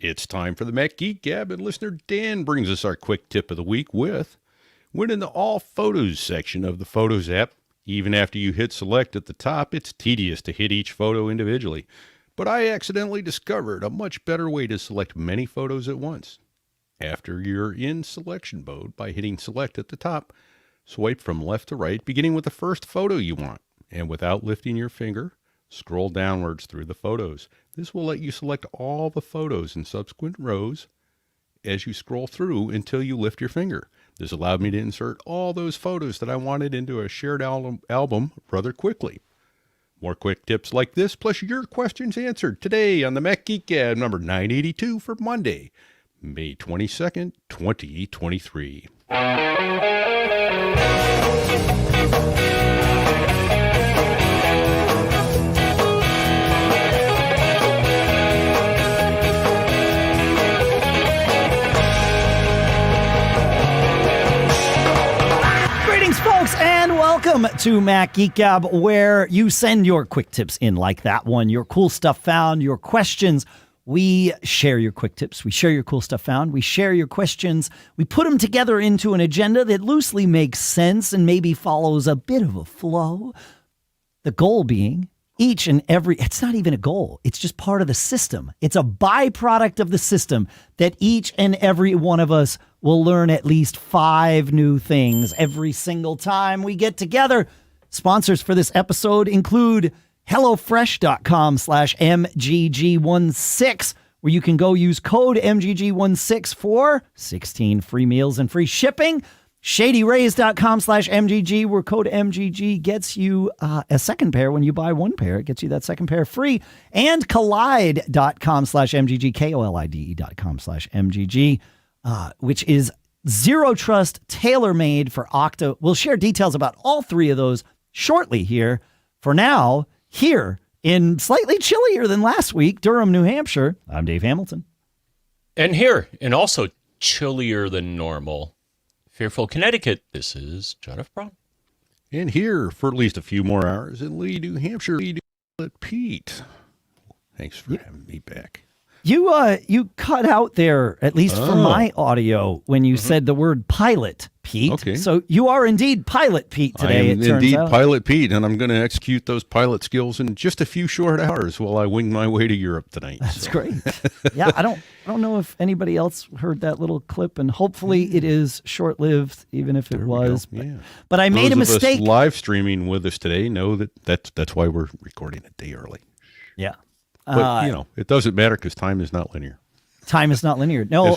It's time for the Mac Geek Gab, and listener Dan brings us our quick tip of the week with, when in the All Photos section of the Photos app, even after you hit select at the top, it's tedious to hit each photo individually. But I accidentally discovered a much better way to select many photos at once. After you're in selection mode, by hitting select at the top, swipe from left to right, beginning with the first photo you want, and without lifting your finger, scroll downwards through the photos. This will let you select all the photos in subsequent rows as you scroll through until you lift your finger. This allowed me to insert all those photos that I wanted into a shared album rather quickly. More quick tips like this, plus your questions answered today on the Mac Geek Gab number 982 for Monday, May 22nd, 2023. Folks, and welcome to Mac Geek Gab, where you send your quick tips in like that one, your cool stuff found, your questions. We share your quick tips. We share your cool stuff found. We share your questions. We put them together into an agenda that loosely makes sense and maybe follows a bit of a flow. The goal being each and every, it's not even a goal. It's just part of the system. It's a byproduct of the system that each and every one of us will learn at least 5 new things every single time we get together. Sponsors for this episode include HelloFresh.com/MGG16, where you can go use code MGG16 for 16 free meals and free shipping. ShadyRays.com/MGG, where code MGG gets you a second pair when you buy one pair. It gets you that second pair free. And Kolide.com/MGG, KOLIDE.com/MGG, which is zero trust, tailor-made for Okta. We'll share details about all 3 of those shortly here. For now, here in slightly chillier than last week, Durham, New Hampshire, I'm Dave Hamilton. And here, and also chillier than normal, Fairfield, Connecticut, this is John F. Braun. And here, for at least a few more hours in Lee, New Hampshire, Pete. Thanks for having me back. You cut out there, at least for my audio, when you said the word pilot, Pete. Okay. So you are indeed Pilot Pete today, it turns out. I am indeed Pilot Pete, and I'm going to execute those pilot skills in just a few short hours while I wing my way to Europe tonight. That's great. Yeah, I don't know if anybody else heard that little clip, and hopefully it is short-lived, even if it was. But I made a mistake. Those of us live streaming with us today know that's why we're recording a day early. Yeah. But, it doesn't matter because time is not linear. Time is not linear. No,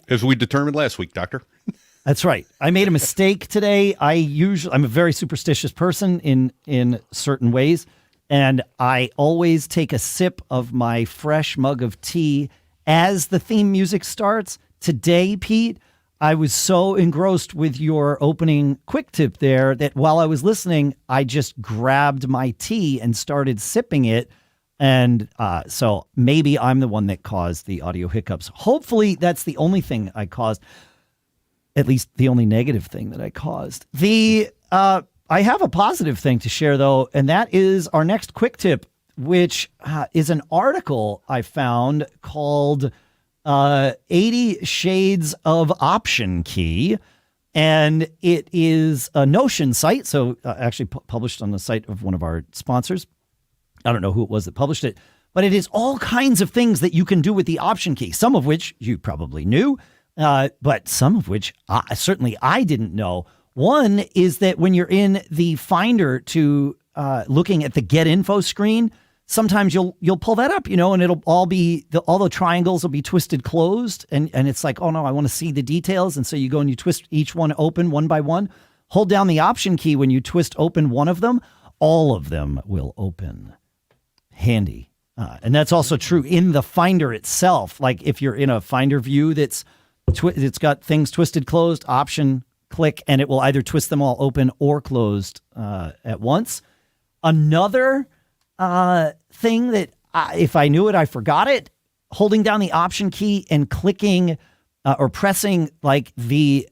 as we determined last week, Doctor. That's right. I made a mistake today. I'm a very superstitious person in certain ways, and I always take a sip of my fresh mug of tea as the theme music starts. Today, Pete, I was so engrossed with your opening quick tip there that while I was listening, I just grabbed my tea and started sipping it. And so maybe I'm the one that caused the audio hiccups. Hopefully that's the only thing I caused, at least the only negative thing that I caused. I have a positive thing to share, though, and that is our next quick tip, which is an article I found called 80 Shades of Option Key. And it is a Notion site, so actually published on the site of one of our sponsors. I don't know who it was that published it, but it is all kinds of things that you can do with the option key, some of which you probably knew, but some of which certainly I didn't know. One is that when you're in the Finder to looking at the Get Info screen, sometimes you'll pull that up, and it'll all be, all the triangles will be twisted closed, and it's like, oh no, I want to see the details, and so you go and you twist each one open one by one. Hold down the option key when you twist open one of them, all of them will open. Handy. And that's also true in the Finder itself. Like if you're in a Finder view it's got things twisted closed, option, click, and it will either twist them all open or closed at once. Another thing that if I knew it, I forgot it, holding down the option key and clicking or pressing like the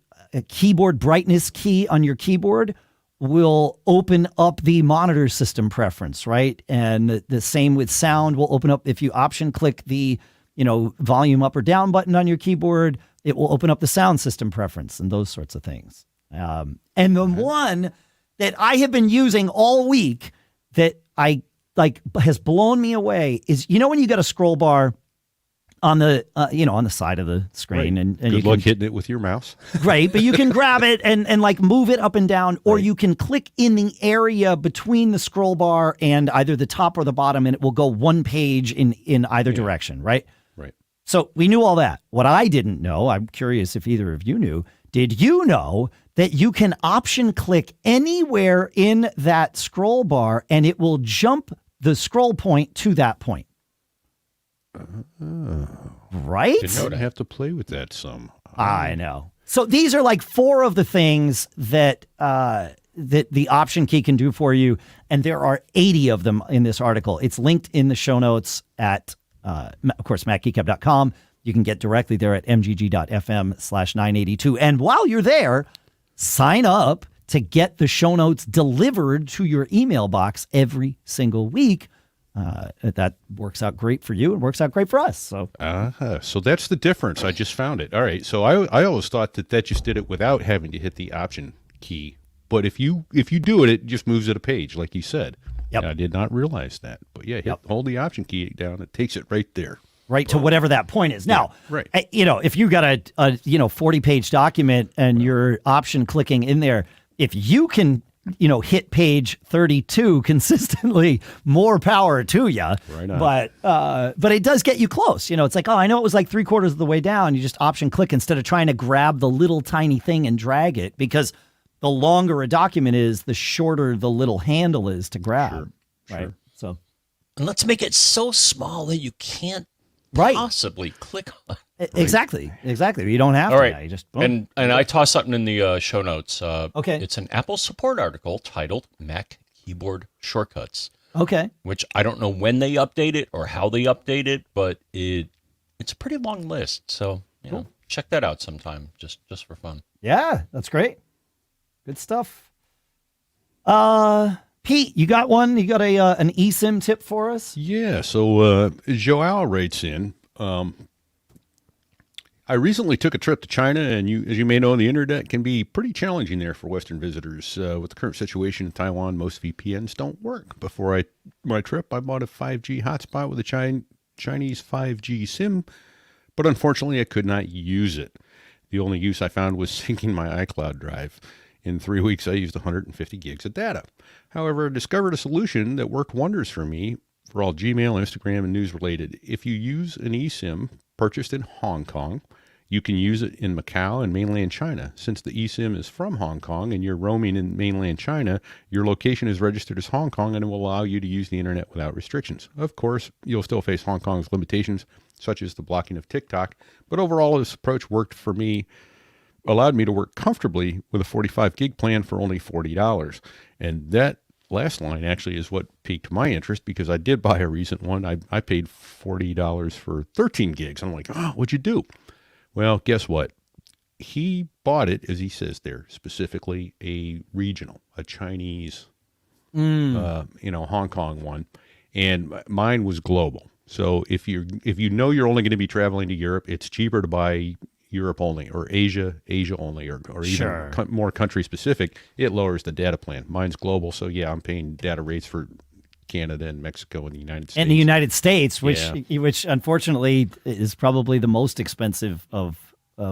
keyboard brightness key on your keyboard will open up the monitor system preference, right? And the same with sound will open up if you option click the volume up or down button on your keyboard. It will open up the sound system preference and those sorts of things. And the one that I have been using all week that I like has blown me away is, when you got a scroll bar on the on the side of the screen, Right. and Good you luck can, hitting it with your mouse. right, but you can grab it and like move it up and down, or you can click in the area between the scroll bar and either the top or the bottom, and it will go one page in either direction, right? Right. So we knew all that. What I didn't know, I'm curious if either of you knew, did you know that you can option click anywhere in that scroll bar and it will jump the scroll point to that point? Right? Didn't know I have to play with that some. I know. So these are like 4 of the things that that the option key can do for you, and there are 80 of them in this article. It's linked in the show notes at, of course, MacGeekGab.com. You can get directly there at mgg.fm/982. And while you're there, sign up to get the show notes delivered to your email box every single week. That works out great for you and works out great for us. So So that's the difference. I just found it. All right. So I always thought that just did it without having to hit the option key. But if you do it, it just moves it a page, like you said. Yep. I did not realize that. But yeah, hold the option key down. It takes it right there. Right to whatever that point is. Now, right. If you got a 40-page document and you're option clicking in there, if you can, hit page 32 consistently, more power to you. Right on. But it does get you close. It's like, I know it was like 3/4 of the way down. You just option click instead of trying to grab the little tiny thing and drag it, because the longer a document is, the shorter the little handle is to grab. Sure. Right. So, And let's make it so small that you can't right. possibly click on it. Exactly. You don't have All to. right. Now. You just boom. And I tossed something in the show notes. Okay. It's an Apple support article titled Mac Keyboard Shortcuts, Okay. which I don't know when they update it or how they update it, but it's a pretty long list. So, check that out sometime, just for fun. Yeah, that's great. Good stuff. Pete, you got one? You got an eSIM tip for us? Yeah. So Joao writes in, I recently took a trip to China, and as you may know, the internet can be pretty challenging there for Western visitors. With the current situation in Taiwan, most VPNs don't work. Before my trip, I bought a 5G hotspot with a Chinese 5G SIM, but unfortunately I could not use it. The only use I found was syncing my iCloud drive. In 3 weeks, I used 150 gigs of data. However, I discovered a solution that worked wonders for me for all Gmail, Instagram, and news related. If you use an eSIM purchased in Hong Kong, you can use it in Macau and mainland China. Since the eSIM is from Hong Kong and you're roaming in mainland China, your location is registered as Hong Kong and it will allow you to use the internet without restrictions. Of course, you'll still face Hong Kong's limitations, such as the blocking of TikTok, but overall this approach worked for me, allowed me to work comfortably with a 45 gig plan for only $40. And that last line actually is what piqued my interest, because I did buy a recent one. I paid $40 for 13 gigs. I'm like, what'd you do? Well, guess what? He bought it, as he says there, specifically a regional, a Chinese, Hong Kong one, and mine was global. So if you know you're only going to be traveling to Europe, it's cheaper to buy Europe only, or Asia only, or even more country specific. It lowers the data plan. Mine's global, so yeah, I'm paying data rates for Canada and Mexico and the United States. And the United States, which unfortunately is probably the most expensive of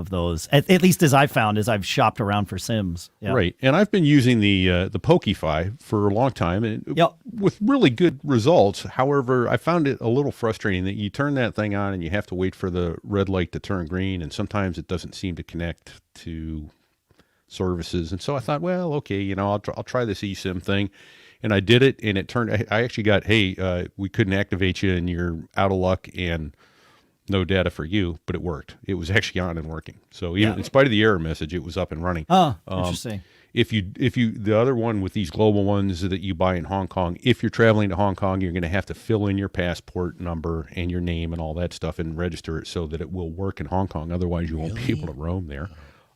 those, at least as I've found, as I've shopped around for SIMs. Yeah. Right. And I've been using the Pokify for a long time, and with really good results. However, I found it a little frustrating that you turn that thing on and you have to wait for the red light to turn green, and sometimes it doesn't seem to connect to services. And so I thought, well, okay, I'll try this eSIM thing. And I did it, and it turned, I actually got, hey, we couldn't activate you and you're out of luck and no data for you, but it worked. It was actually on and working. So even in spite of the error message, it was up and running. Oh, interesting. If you, the other one with these global ones that you buy in Hong Kong, if you're traveling to Hong Kong, you're going to have to fill in your passport number and your name and all that stuff and register it so that it will work in Hong Kong. Otherwise, you won't be able to roam there.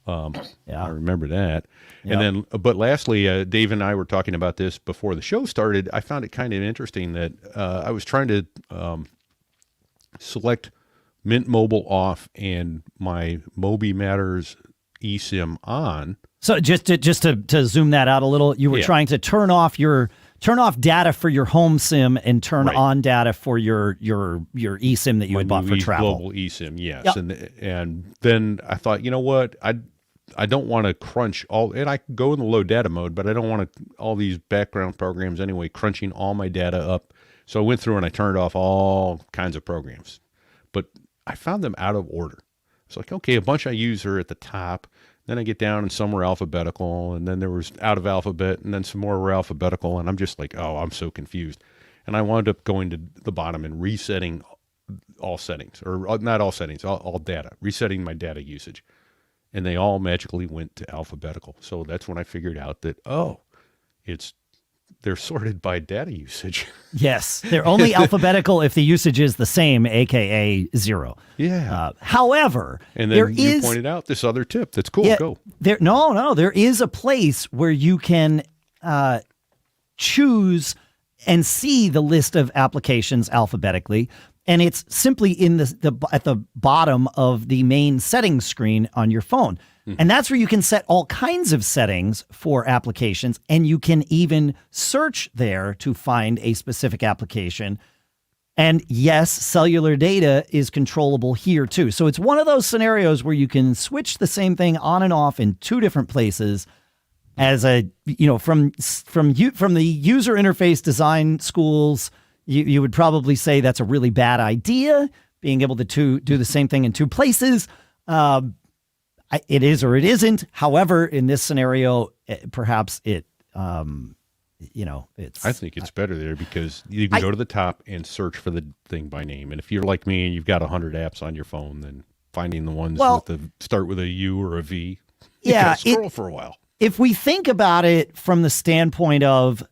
I remember that. Yep. And then, but lastly, Dave and I were talking about this before the show started. I found it kind of interesting that I was trying to select Mint Mobile off and my Moby Matters eSIM on. So just to zoom that out a little, you were trying to turn off data for your home SIM and turn on data for your eSIM that you had bought for travel. Global eSIM, yes. Yep. And then I thought, you know what? I don't want to crunch and I can go in the low data mode, but I don't want all these background programs anyway, crunching all my data up. So I went through and I turned off all kinds of programs, but I found them out of order. It's like, okay, a bunch I use are at the top. Then I get down and some were alphabetical, and then there was out of alphabet, and then some more were alphabetical, and I'm just like, oh, I'm so confused. And I wound up going to the bottom and resetting all settings, or not all settings, all data, resetting my data usage. And they all magically went to alphabetical. So that's when I figured out that, they're sorted by data usage. Yes, they're only alphabetical if the usage is the same, aka 0. Yeah. However, and then you pointed out this other tip. That's cool. Yeah, Go. There is a place where you can choose and see the list of applications alphabetically, and it's simply in at the bottom of the main settings screen on your phone. And that's where you can set all kinds of settings for applications, and you can even search there to find a specific application. And yes, cellular data is controllable here too. So it's one of those scenarios where you can switch the same thing on and off in 2 different places as from the user interface design schools. You would probably say that's a really bad idea, being able to do the same thing in 2 places. It is or it isn't. However, in this scenario, perhaps it's. I think it's better there because you can go to the top and search for the thing by name. And if you're like me and you've got 100 apps on your phone, then finding the ones start with a U or a V, you can scroll for a while. If we think about it from the standpoint of,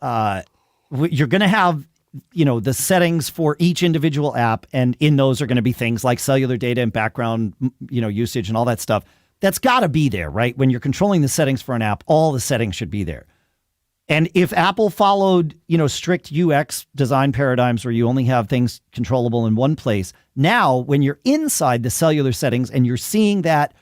you're going to have, the settings for each individual app, and in those are going to be things like cellular data and background, usage and all that stuff. That's got to be there, right? When you're controlling the settings for an app, all the settings should be there. And if Apple followed, strict UX design paradigms where you only have things controllable in one place, now when you're inside the cellular settings and you're seeing that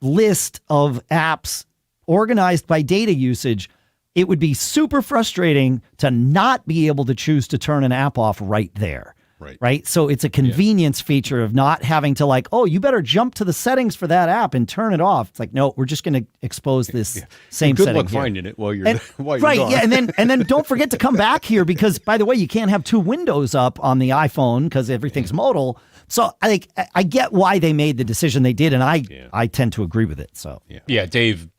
list of apps organized by data usage, it would be super frustrating to not be able to choose to turn an app off right there. Right. So it's a convenience feature of not having to you better jump to the settings for that app and turn it off. It's like, no, we're just going to expose this same setting. Good luck finding it while you're gone. Yeah. And then don't forget to come back here because, by the way, you can't have 2 windows up on the iPhone because everything's modal. So I get why they made the decision they did. And I tend to agree with it. So, yeah, Dave,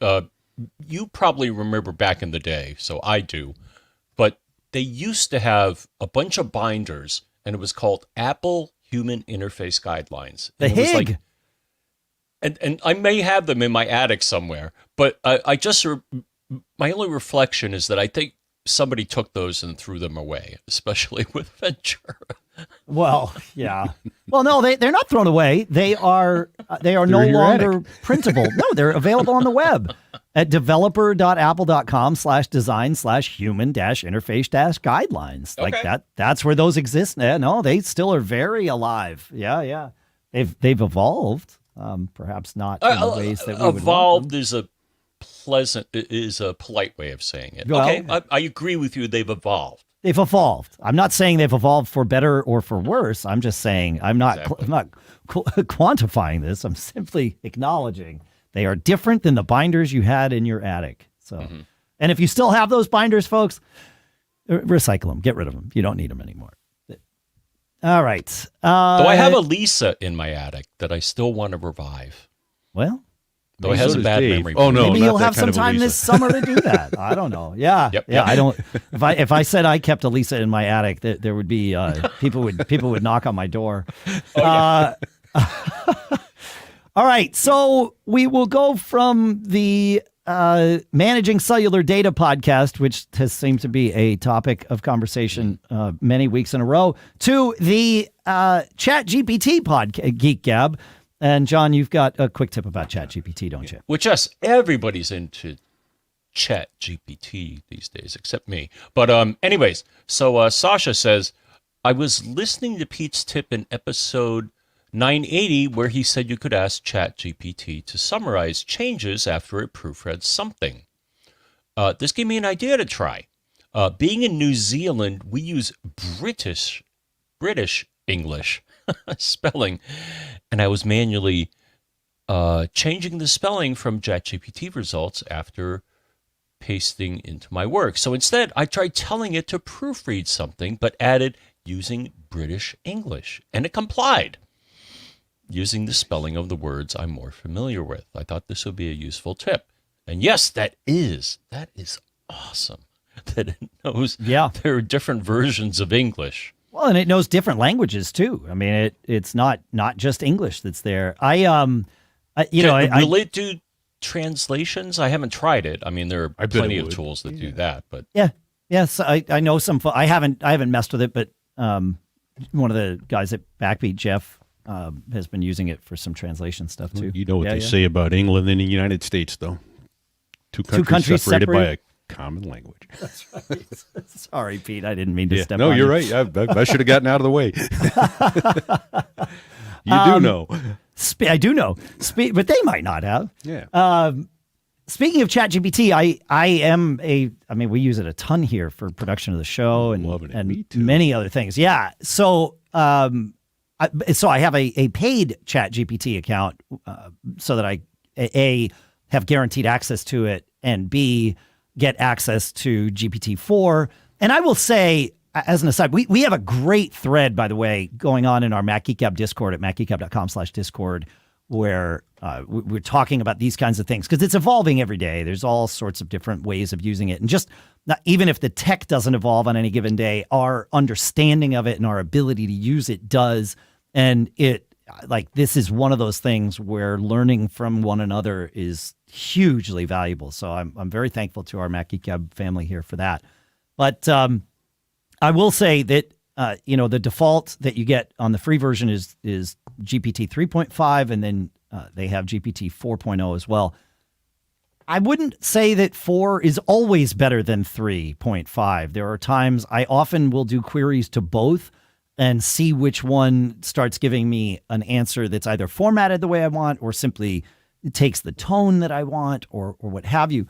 you probably remember back in the day, so I do, but they used to have a bunch of binders, and it was called Apple Human Interface Guidelines. The HIG. And I may have them in my attic somewhere, but my only reflection is that I think somebody took those and threw them away, especially with Ventura. Well, yeah. Well, no, they're not thrown away. They are no longer printable. No, they're available on the web at developer.apple.com/design/human-interface-guidelines. Like that's where those exist. No, they still are very alive. Yeah. They've evolved. Perhaps not in the ways that we would evolved want them. is a polite way of saying it. Well, okay, I agree with you. They've evolved. They've evolved. I'm not saying they've evolved for better or for worse. I'm just saying I'm not quantifying this. I'm simply acknowledging they are different than the binders you had in your attic. So, And if you still have those binders, folks, recycle them. Get rid of them. You don't need them anymore. All right. Though I have a Lisa in my attic that I still want to revive. Well, though it has a bad memory. Oh no! Maybe you'll have some time this summer to do that. I don't know. Yeah, I don't. If I said I kept a Lisa in my attic, there would be people would knock on my door. All right, so we will go from the Managing Cellular Data podcast, which has seemed to be a topic of conversation many weeks in a row, to the ChatGPT podcast, Geek Gab. And John, you've got a quick tip about ChatGPT, don't you? Which everybody's into ChatGPT these days, except me. But anyways, so Sasha says, I was listening to Pete's tip in episode 980, where he said you could ask ChatGPT to summarize changes after it proofreads something. This gave me an idea to try. Being in New Zealand, we use British English spelling, and I was manually changing the spelling from ChatGPT results after pasting into my work. So instead, I tried telling it to proofread something, but added using British English, and it complied, using the spelling of the words I'm more familiar with. I thought this would be a useful tip. And yes, that is awesome that it knows there are different versions of English. Well, and it knows different languages too. I mean, it's not just English that's there. Will it do translations? I haven't tried it. I mean, there are plenty of tools that do that, but yes, I know some. I haven't messed with it, but one of the guys at Backbeat, Jeff, has been using it for some translation stuff too. You know what they say about England and the United States, though. Two countries separated by a common language. That's right. Sorry, Pete. I didn't mean to step on No, you're you. right. I should have gotten out of the way. You do know. I do know. But they might not have. Yeah. Speaking of ChatGPT, we use it a ton here for production of the show and many other things. Yeah. So I have a paid ChatGPT account so that I have guaranteed access to it, and B, get access to GPT-4. And I will say, as an aside, we have a great thread, by the way, going on in our Mac Geek Gab Discord at macgeekgab.com/Discord, where we're talking about these kinds of things because it's evolving every day. There's all sorts of different ways of using it. And just even if the tech doesn't evolve on any given day, our understanding of it and our ability to use it does. And this is one of those things where learning from one another is hugely valuable. So I'm very thankful to our Mac Geek Gab family here for that. But I will say that the default that you get on the free version is GPT 3.5, and then they have GPT 4.0 as well. I wouldn't say that 4 is always better than 3.5. There are times I often will do queries to both and see which one starts giving me an answer that's either formatted the way I want or simply takes the tone that I want or what have you.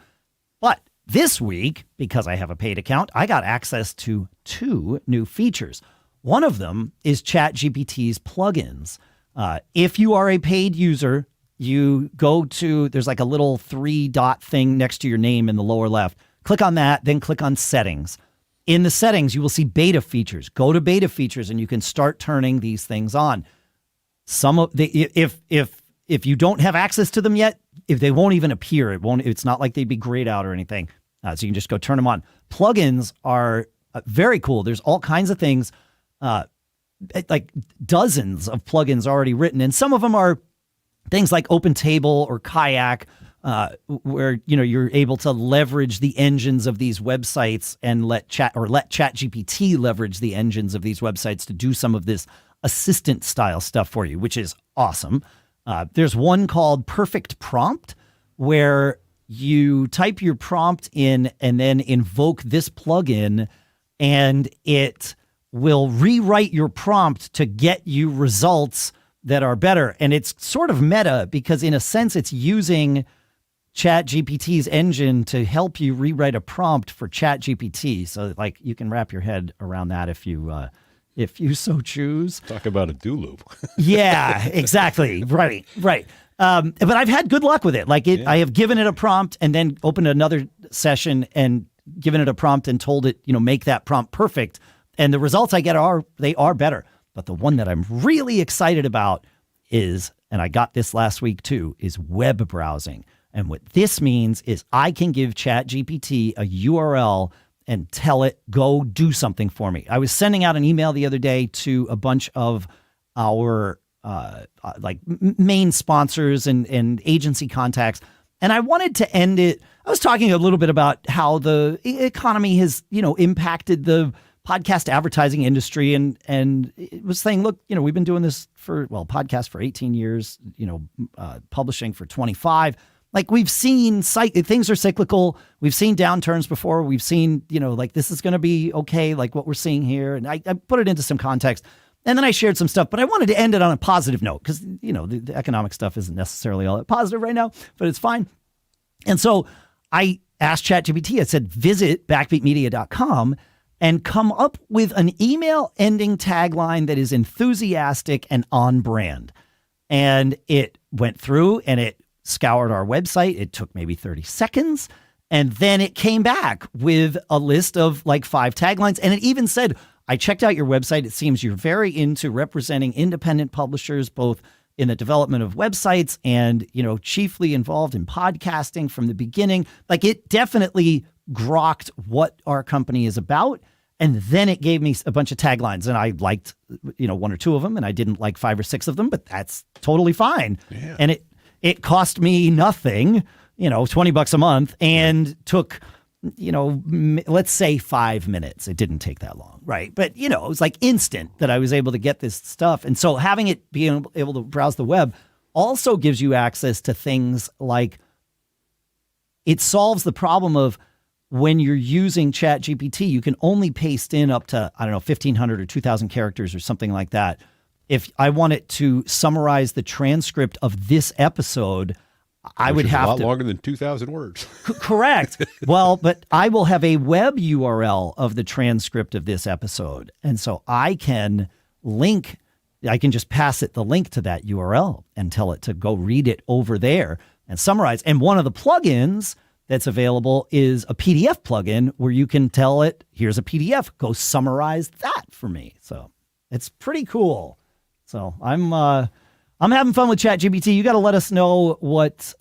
But this week, because I have a paid account, I got access to 2 new features. One of them is ChatGPT's plugins. If you are a paid user, you go to, there's like a little 3-dot thing next to your name in the lower left. Click on that, then click on settings. In the settings, you will see beta features. Go to beta features and you can start turning these things on. Some of the, if you don't have access to them yet, if they won't even appear, it's not like they'd be grayed out or anything. So you can just go turn them on. Plugins are very cool. There's all kinds of things, like dozens of plugins already written. And some of them are things like OpenTable or Kayak, where you're able to leverage the engines of these websites and let ChatGPT leverage the engines of these websites to do some of this assistant style stuff for you, which is awesome. There's one called Perfect Prompt, where you type your prompt in and then invoke this plugin, and it will rewrite your prompt to get you results that are better. And it's sort of meta because in a sense it's using ChatGPT's engine to help you rewrite a prompt for ChatGPT. So like you can wrap your head around that if you so choose. Talk about a do loop. Yeah, exactly. Right. But I've had good luck with it. I have given it a prompt and then opened another session and given it a prompt and told it, make that prompt perfect. And the results I get are better. But the one that I'm really excited about is, and I got this last week too, is web browsing. And what this means is I can give ChatGPT a URL and tell it, go do something for me. I was sending out an email the other day to a bunch of our main sponsors and agency contacts. And I wanted to end it. I was talking a little bit about how the economy has, impacted the podcast advertising industry, and it was saying, look, we've been doing this podcast for 18 years, publishing for 25. Like we've seen things are cyclical. We've seen downturns before. We've seen, this is going to be okay, like what we're seeing here. And I put it into some context. And then I shared some stuff, but I wanted to end it on a positive note because, the economic stuff isn't necessarily all that positive right now, but it's fine. And so I asked ChatGPT, I said, visit backbeatmedia.com and come up with an email ending tagline that is enthusiastic and on brand. And it went through and it scoured our website. It took maybe 30 seconds. And then it came back with a list of like 5 taglines. And it even said, I checked out your website. It seems you're very into representing independent publishers, both in the development of websites and, chiefly involved in podcasting from the beginning. Like, it definitely grokked what our company is about. And then it gave me a bunch of taglines, and I liked, 1 or 2 of them, and I didn't like 5 or 6 of them, but that's totally fine. Yeah. And it cost me nothing, $20 a month, and took, let's say 5 minutes. It didn't take that long, right? But, it was like instant that I was able to get this stuff. And so having it being able to browse the web also gives you access to things like it solves the problem of when you're using ChatGPT, you can only paste in up to, 1,500 or 2,000 characters or something like that. If I want it to summarize the transcript of this episode, I would have a lot longer than 2,000 words. Correct. Well, but I will have a web URL of the transcript of this episode. And so I can just pass it the link to that URL and tell it to go read it over there and summarize. And one of the plugins that's available is a PDF plugin where you can tell it, here's a PDF, go summarize that for me. So it's pretty cool. So I'm having fun with ChatGPT. You got to let us know what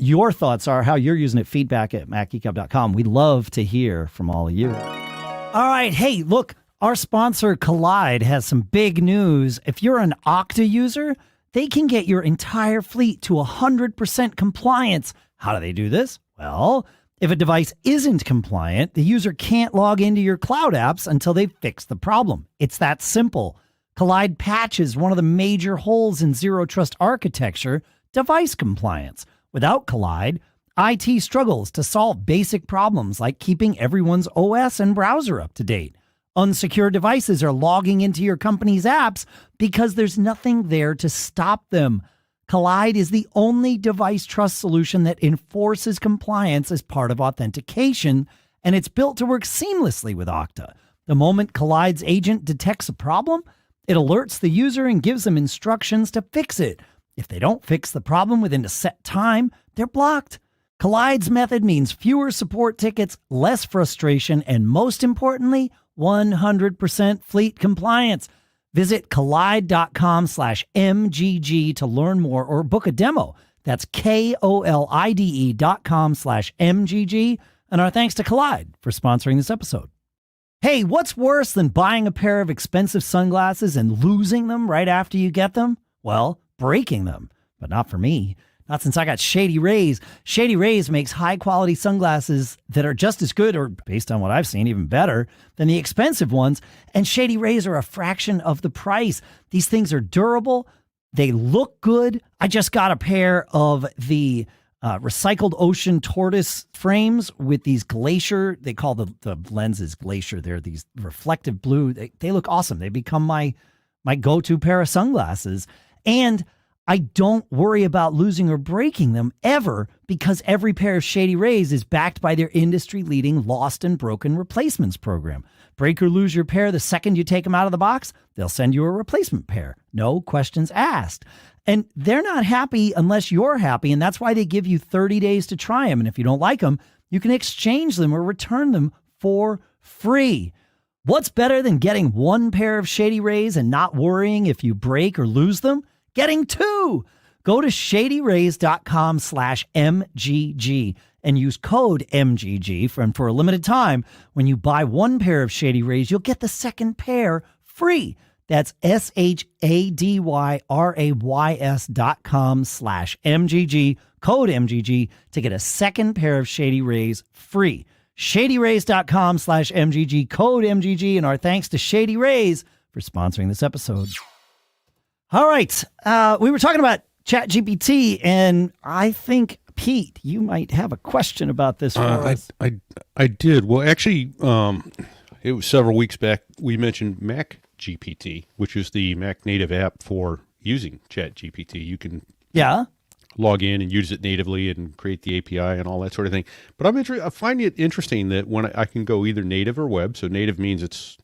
your thoughts are, how you're using it. Feedback at macgeekgab.com. We'd love to hear from all of you. All right. Hey, look, our sponsor Kolide has some big news. If you're an Okta user, they can get your entire fleet to 100% compliance. How do they do this? Well, if a device isn't compliant, the user can't log into your cloud apps until they fix the problem. It's that simple. Kolide patches one of the major holes in zero trust architecture, device compliance. Without Kolide, IT struggles to solve basic problems like keeping everyone's OS and browser up to date. Unsecure devices are logging into your company's apps because there's nothing there to stop them. Kolide is the only device trust solution that enforces compliance as part of authentication, and it's built to work seamlessly with Okta. The moment Kolide's agent detects a problem, it alerts the user and gives them instructions to fix it. If they don't fix the problem within a set time, they're blocked. Kolide's method means fewer support tickets, less frustration, and most importantly, 100% fleet compliance. Visit kolide.com/MGG to learn more or book a demo. That's KOLIDE.com/MGG. And our thanks to Kolide for sponsoring this episode. Hey, what's worse than buying a pair of expensive sunglasses and losing them right after you get them? Well, breaking them. But not for me. Not since I got Shady Rays. Shady Rays makes high-quality sunglasses that are just as good, or based on what I've seen, even better, than the expensive ones. And Shady Rays are a fraction of the price. These things are durable. They look good. I just got a pair of the recycled ocean tortoise frames with these glacier. They call the lenses glacier. They're these reflective blue. They look awesome. They become my go-to pair of sunglasses. And I don't worry about losing or breaking them ever because every pair of Shady Rays is backed by their industry-leading lost and broken replacements program. Break or lose your pair the second you take them out of the box, they'll send you a replacement pair. No questions asked. And they're not happy unless you're happy, and that's why they give you 30 days to try them. And if you don't like them, you can exchange them or return them for free. What's better than getting one pair of Shady Rays and not worrying if you break or lose them? Getting 2. Go to shadyrays.com/MGG and use code MGG for a limited time. When you buy one pair of Shady Rays, you'll get the second pair free. That's shadyrays.com/MGG, code MGG to get a second pair of Shady Rays free. shadyrays.com/MGG, code MGG, and our thanks to Shady Rays for sponsoring this episode. All right. We were talking about ChatGPT, and I think, Pete, you might have a question about this for us. I did. Well, actually, it was several weeks back. We mentioned MacID ChatGPT, which is the Mac native app for using ChatGPT. You can Yeah. log in and use it natively and create the API and all that sort of thing. But I find it interesting that when I can go either native or web, so native means it's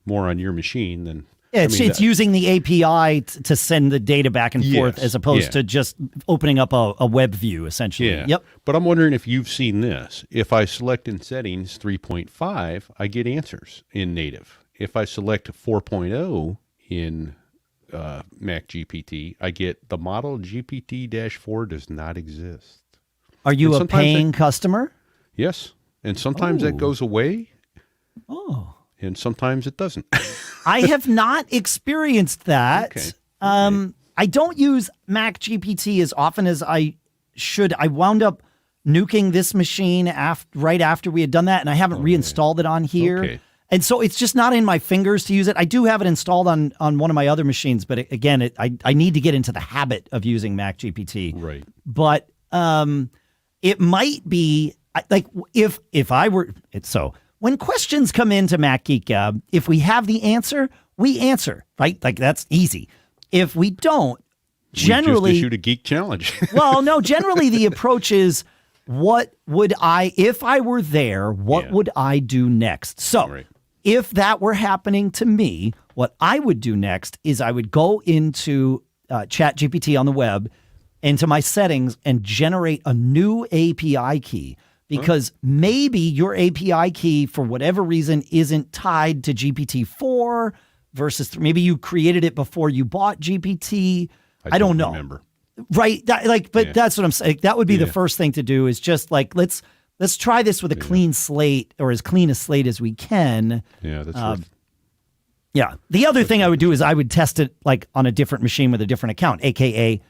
more on your machine than... Yeah, it's using the API to send the data back and forth as opposed to just opening up a web view, essentially. Yeah. Yep. But I'm wondering if you've seen this. If I select in settings 3.5, I get answers in native. If I select 4.0 in Mac GPT, I get the model GPT-4 does not exist. Are you a paying customer? Yes. And sometimes that goes away. Oh. And sometimes it doesn't. I have not experienced that. Okay. I don't use Mac GPT as often as I should. I wound up nuking this machine right after we had done that, and I haven't reinstalled it on here. Okay. And so it's just not in my fingers to use it. I do have it installed on one of my other machines, but I need to get into the habit of using Mac GPT. Right. But it might be like if I were so. When questions come into Mac Geek Gab, if we have the answer, we answer, right? Like that's easy. If we don't, generally... We just issued a geek challenge. Well, no, generally the approach is, if I were there, what would I do next? So if that were happening to me, what I would do next is I would go into ChatGPT on the web, into my settings, and generate a new API key. Because maybe your API key, for whatever reason, isn't tied to GPT-4 versus maybe you created it before you bought GPT. I don't know. Remember. Right. That's what I'm saying. That would be the first thing to do is just like, let's try this with a clean slate, or as clean a slate as we can. Yeah, that's Yeah. The other thing I would do is I would test it like on a different machine with a different account, AKA,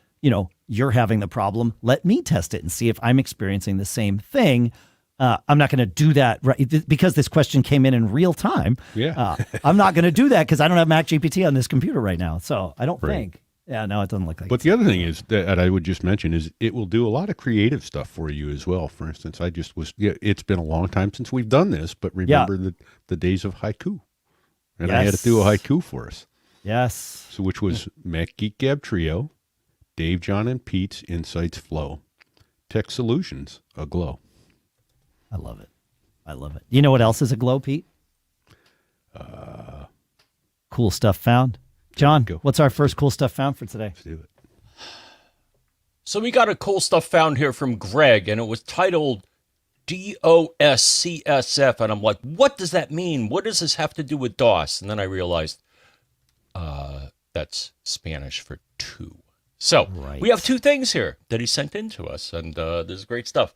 you're having the problem. Let me test it and see if I'm experiencing the same thing. I'm not going to do that because this question came in real time. Yeah. I'm not going to do that because I don't have Mac GPT on this computer right now. So I don't think. Yeah, no, it doesn't look like it. But the other thing is that I would just mention is it will do a lot of creative stuff for you as well. For instance, it's been a long time since we've done this, but remember the days of haiku. And I had to do a haiku for us. Yes. So which was Mac Geek Gab Trio, Dave, John, and Pete's Insights Flow, Tech Solutions Aglow. I love it. I love it. You know what else is aglow, Pete? Cool stuff found. John, what's our first cool stuff found for today? Let's do it. So we got a cool stuff found here from Greg, and it was titled DOS-CSF, and I'm like, what does that mean? What does this have to do with DOS? And then I realized that's Spanish for two. So we have two things here that he sent in to us, and this is great stuff.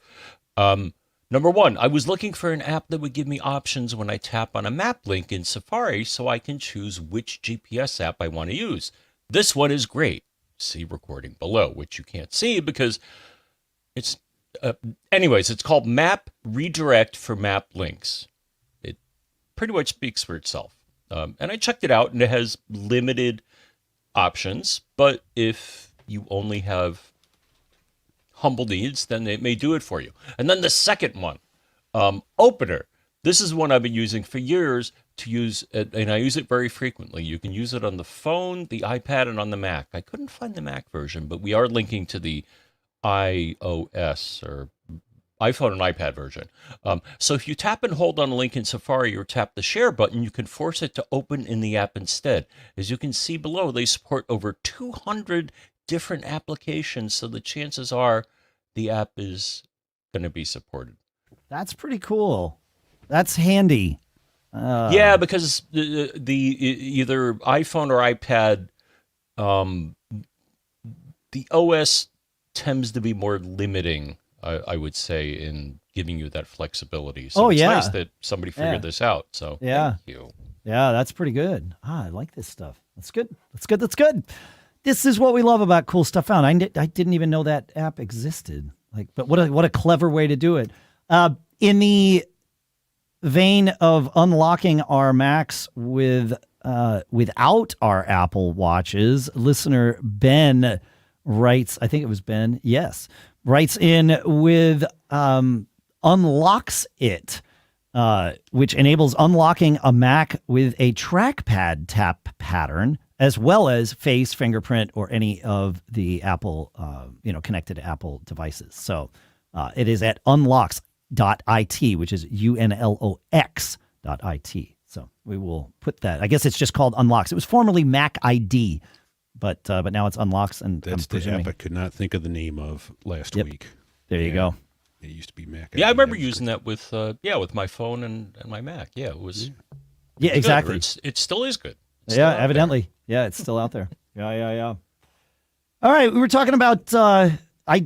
Number one, I was looking for an app that would give me options when I tap on a map link in Safari so I can choose which GPS app I want to use. This one is great. See recording below, which you can't see because it's... anyways, it's called Map Redirect for map links. It pretty much speaks for itself. And I checked it out, and it has limited options, but if you only have humble needs, then it may do it for you. And then the second one, Opener. This is one I've been using for years to use, and I use it very frequently. You can use it on the phone, the iPad, and on the Mac. I couldn't find the Mac version, but we are linking to the iOS or iPhone and iPad version. So if you tap and hold on a link in Safari or tap the share button, you can force it to open in the app instead. As you can see below, they support over 200 different applications, so the chances are the app is going to be supported. That's pretty cool. That's handy. Yeah, because the either iPhone or iPad, the OS tends to be more limiting, I would say, in giving you that flexibility. So it's nice that somebody figured this out. So thank you. Yeah, that's pretty good. I like this stuff. That's good. That's good. This is what we love about cool stuff found. I didn't even know that app existed. But what a clever way to do it. In the vein of unlocking our Macs without our Apple Watches, listener Ben writes, I think it was Ben, yes, writes in with Unlox.it. which enables unlocking a Mac with a trackpad tap pattern, as well as face, fingerprint, or any of the Apple, connected to Apple devices. So it is at Unlox.it, which is UNLOX.it. So we will put that. I guess it's just called Unlox. It was formerly MacID, but now it's Unlox. And that's the app I could not think of the name of last week. There you go. It used to be Mac. Yeah, I remember using that with my phone and my Mac. Yeah, it was. Yeah, exactly. It still is good. It's Yeah, evidently. Yeah, it's still out there. Yeah. All right, we were talking about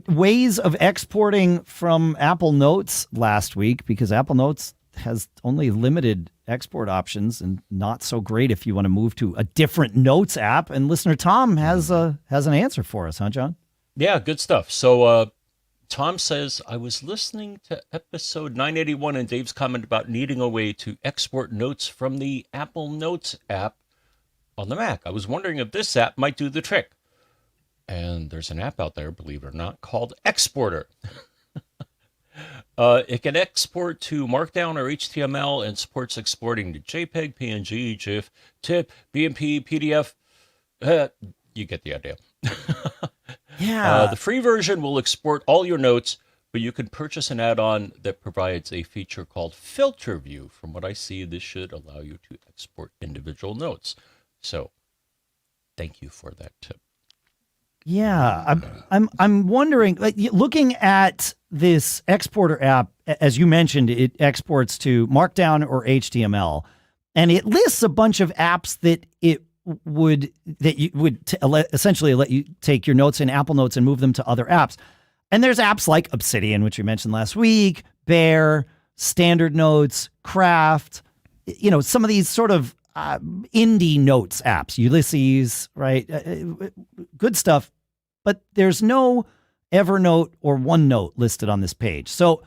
ways of exporting from Apple Notes last week because Apple Notes has only limited export options and not so great if you want to move to a different Notes app. And listener Tom has an answer for us, huh, John? Yeah, good stuff. So Tom says, I was listening to episode 981 and Dave's comment about needing a way to export notes from the Apple Notes app on the Mac. I was wondering if this app might do the trick. And there's an app out there, believe it or not, called Exporter. It can export to Markdown or HTML and supports exporting to JPEG, PNG, GIF, TIFF, BMP, PDF. You get the idea. Yeah. The free version will export all your notes, but you can purchase an add-on that provides a feature called Filter View. From what I see, this should allow you to export individual notes. So, thank you for that tip. Yeah, I'm wondering, like, looking at this exporter app, as you mentioned, it exports to Markdown or HTML, and it lists a bunch of apps that essentially let you take your notes in Apple Notes and move them to other apps. And there's apps like Obsidian, which we mentioned last week, Bear, Standard Notes, Craft, some of these sort of indie notes apps, Ulysses, right? Good stuff. But there's no Evernote or OneNote listed on this page. So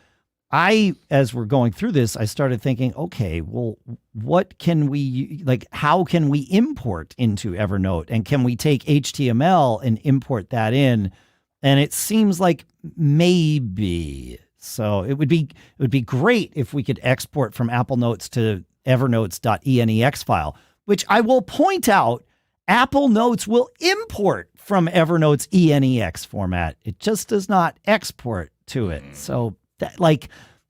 as we're going through this, I started thinking, okay, well, how can we import into Evernote? And can we take HTML and import that in? And it seems like maybe. So it would be great if we could export from Apple Notes to Evernote's.enex file, which I will point out, Apple Notes will import from Evernote's enex format. It just does not export to it. So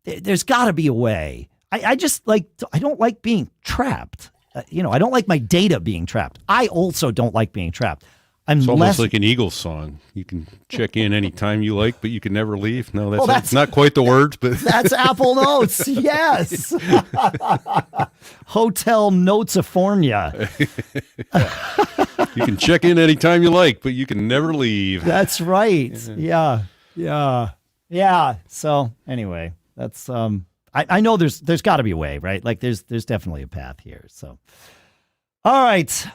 there's got to be a way. I don't like being trapped. I don't like my data being trapped. I also don't like being trapped. It's almost like an Eagles song. You can check in anytime you like, but you can never leave. No, that's not quite the words, but that's Apple Notes. Yes. Hotel Notes-ifornia. You can check in anytime you like, but you can never leave. That's right. Yeah. So anyway, that's I know there's got to be a way, right? Like there's definitely a path here. So. All right.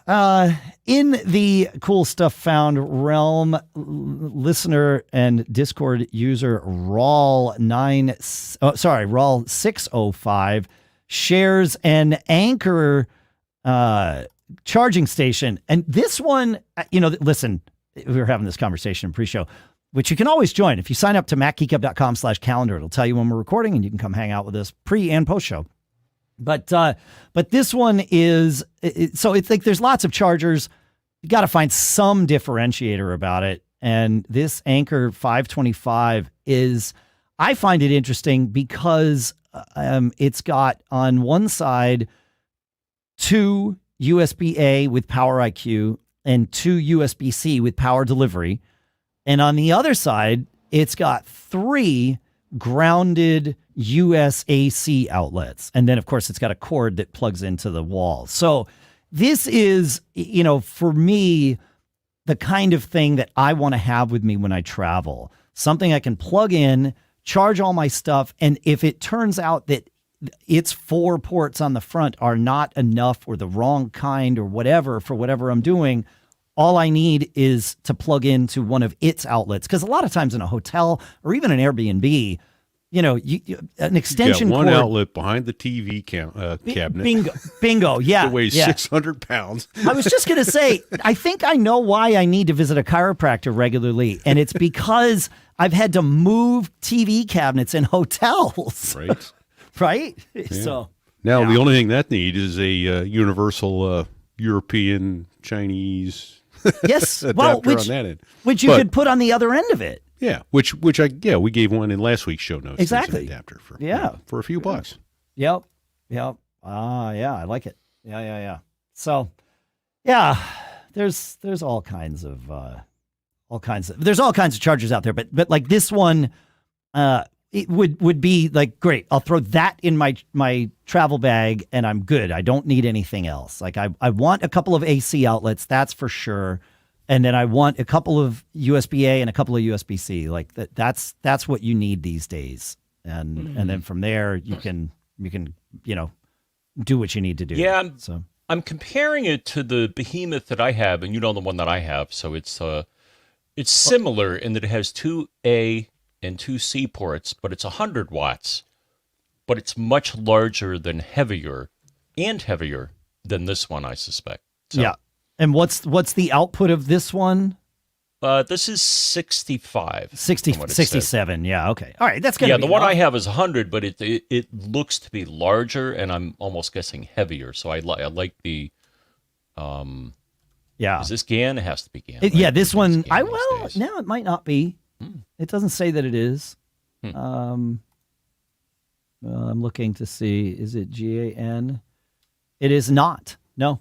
In the cool stuff found realm, listener and Discord user Rawl605 shares an Anchor charging station. And this one, listen, we were having this conversation in pre-show, which you can always join. If you sign up to macgeekgab.com/calendar, it'll tell you when we're recording and you can come hang out with us pre and post show. But this one is, so it's like there's lots of chargers. You got to find some differentiator about it. And this Anchor 525 I find it interesting because it's got on one side 2 USB-A with Power IQ and 2 USB-C with power delivery. And on the other side, it's got 3 grounded US-AC outlets. And then, of course, it's got a cord that plugs into the wall. So this is, for me, the kind of thing that I want to have with me when I travel. Something I can plug in, charge all my stuff, and if it turns out that its 4 ports on the front are not enough or the wrong kind or whatever for whatever I'm doing, all I need is to plug into one of its outlets. Because a lot of times in a hotel or even an Airbnb, an extension cord. One outlet behind the TV cabinet. Bingo. Yeah. It weighs 600 pounds. I was just going to say, I think I know why I need to visit a chiropractor regularly. And it's because I've had to move TV cabinets in hotels. Right. right? So Now, yeah. the only thing that needs is a universal European Chinese Yes, adapter well, on that end. which you But- could put on the other end of it. Yeah, we gave one in last week's show notes. There's an Exactly. adapter for for a few bucks. Yep. Yeah, I like it. Yeah. So, yeah, there's all kinds of there's all kinds of chargers out there, but like this one, it would be like great. I'll throw that in my travel bag and I'm good. I don't need anything else. Like I want a couple of AC outlets, that's for sure. And then I want a couple of USB-A and a couple of USB-C. Like that's what you need these days. And then from there you can do what you need to do. Yeah, So I'm comparing it to the behemoth that I have, and you know the one that I have. So it's similar in that it has 2 A and 2 C ports, but it's 100 watts. But it's much larger than heavier than this one, I suspect. So, yeah. And what's the output of this one? This is 65. 67. Yeah. Okay. All right. That's gonna Yeah, be the one enough. I have is 100, but it looks to be larger, and I'm almost guessing heavier. So I like the. Yeah. Is this GAN? It has to be GAN. Yeah. right? This It's one. GAN these days. Now it might not be. It doesn't say that it is. I'm looking to see. Is it GAN? It is not. No.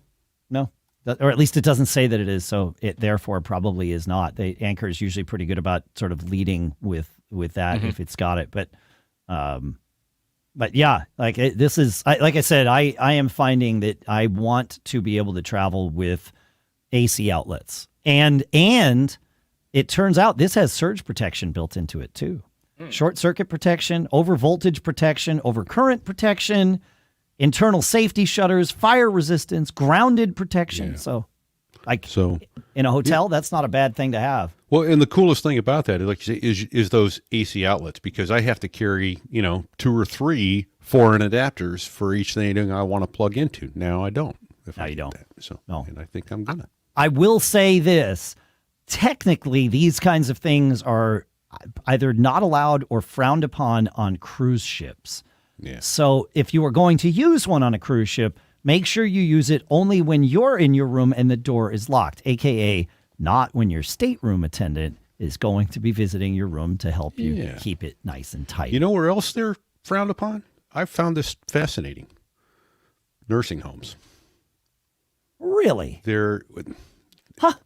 Or at least it doesn't say that it is. So it therefore probably is not. Anchor is usually pretty good about sort of leading with that if it's got it. But yeah, like this is like I said, I am finding that I want to be able to travel with AC outlets, and it turns out this has surge protection built into it too. Short circuit protection, over voltage protection, over current protection, internal safety shutters, fire resistance, grounded protection. Yeah. So in a hotel, that's not a bad thing to have. Well, and the coolest thing about that, like you say, is those AC outlets, because I have to carry 2 or 3 foreign adapters for each thing I want to plug into. Now I don't. Now you don't. That. So, No. and I think I'm gonna. I will say this. Technically, these kinds of things are either not allowed or frowned upon on cruise ships. Yeah. So if you are going to use one on a cruise ship, make sure you use it only when you're in your room and the door is locked, aka not when your stateroom attendant is going to be visiting your room to help you keep it nice and tight. You know where else they're frowned upon? I've found this fascinating. Nursing homes. Really? They're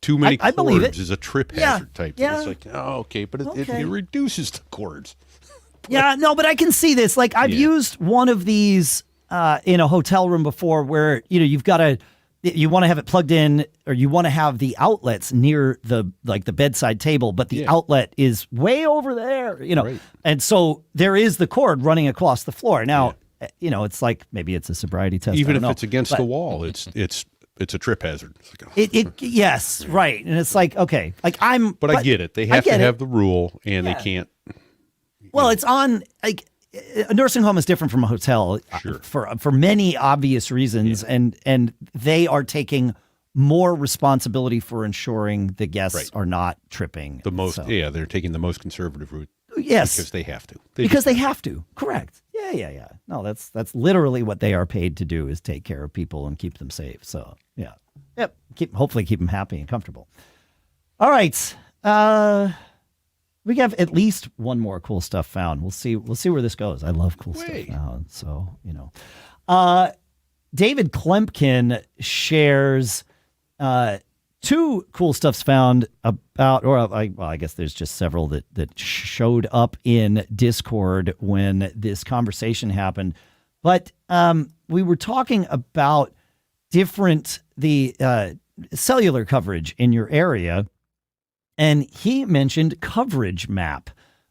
too many I believe cords it. is a trip Yeah, hazard type. yeah. It's like, okay, but Okay. it reduces the cords. Yeah, no, but I can see this. Like I've used one of these in a hotel room before where, you want to have it plugged in, or you want to have the outlets near the bedside table, but the outlet is way over there, Right. And so there is the cord running across the floor. Now, it's like, maybe it's a sobriety test. Even I if don't know. it's against But the wall, it's a trip hazard. It's like, yes, right. And it's like, okay, like but I get it. They have to have the rule, and they can't. Well, it's on like a nursing home is different from a hotel for many obvious reasons, and they are taking more responsibility for ensuring the guests are not tripping. They're taking the most conservative route. Yes, because they have to. They have to. Correct. Yeah. No, that's literally what they are paid to do, is take care of people and keep them safe. So hopefully keep them happy and comfortable. All right. We have at least one more cool stuff found. We'll see where this goes. I love cool stuff found. So, David Klempkin shares 2 cool stuffs found about, I guess there's just several that showed up in Discord when this conversation happened. But we were talking about the cellular coverage in your area. And he mentioned Coverage Map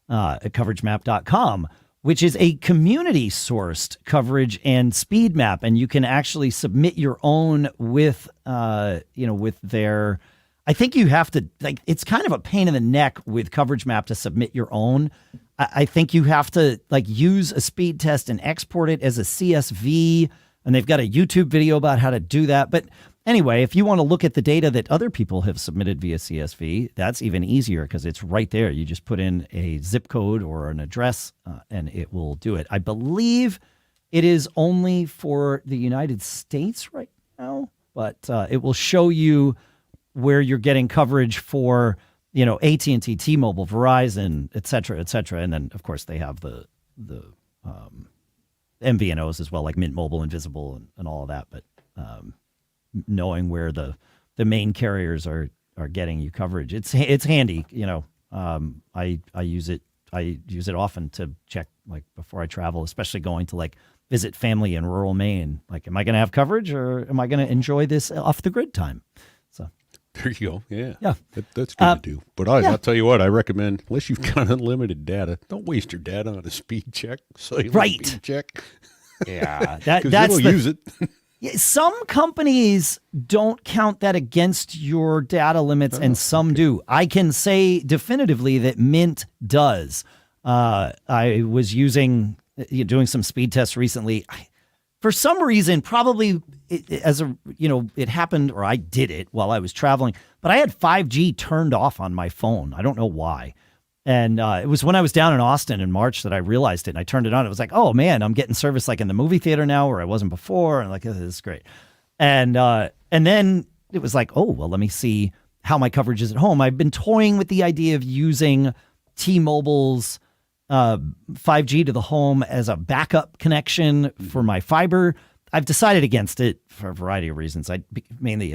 at coveragemap.com, which is a community-sourced coverage and speed map. And you can actually submit your own with their... I think you have to... it's kind of a pain in the neck with Coverage Map to submit your own. I think you have to use a speed test and export it as a CSV. And they've got a YouTube video about how to do that. But anyway, if you want to look at the data that other people have submitted via CSV, that's even easier because it's right there. You just put in a zip code or an address and it will do it. I believe It is only for the United States right now, but it will show you where you're getting coverage for, AT&T, T-Mobile, Verizon, et cetera, and then of course they have the MVNOs as well, like Mint Mobile, Invisible, and all of that. But knowing where the main carriers are getting you coverage, it's handy. I use it. I use it often to check, like, before I travel, especially going to like visit family in rural Maine. Like, am I going to have coverage, or am I going to enjoy this off the grid time? So there you go. Yeah. That's good to do. But I'll tell you what, I recommend, unless you've got unlimited data, don't waste your data on a speed check. Speed check. Yeah. That's it'll use it. Some companies don't count that against your data limits, and some do. I can say definitively that Mint does. I was doing some speed tests recently. For some reason, probably it happened, or I did it while I was traveling, but I had 5G turned off on my phone. I don't know why. And it was when I was down in Austin in March that I realized it, and I turned it on. It was like, oh man, I'm getting service like in the movie theater now, where I wasn't before, and like, this is great. And then it was like, oh well, let me see how my coverage is at home. I've been toying with the idea of using T-Mobile's 5G to the home as a backup connection for my fiber. I've decided against it for a variety of reasons. I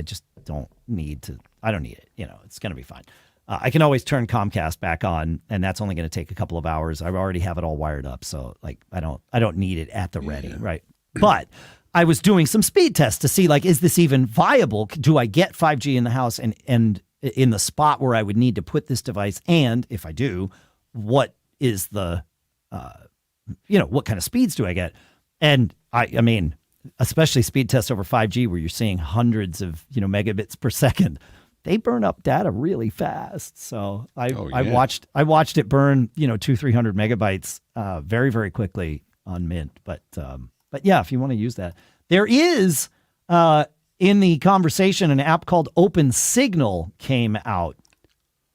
just don't need to. I don't need it. It's going to be fine. I can always turn Comcast back on, and that's only going to take a couple of hours. I already have it all wired up, so like I don't need it at the ready, right? But I was doing some speed tests to see, like, is this even viable? Do I get 5G in the house and in the spot where I would need to put this device? And if I do, what is the what kind of speeds do I get? And I mean, especially speed tests over 5G where you're seeing hundreds of megabits per second. They burn up data really fast. So I watched it burn 200-300 megabytes very, very quickly on Mint. But yeah, if you want to use that, there is in the conversation an app called OpenSignal came out,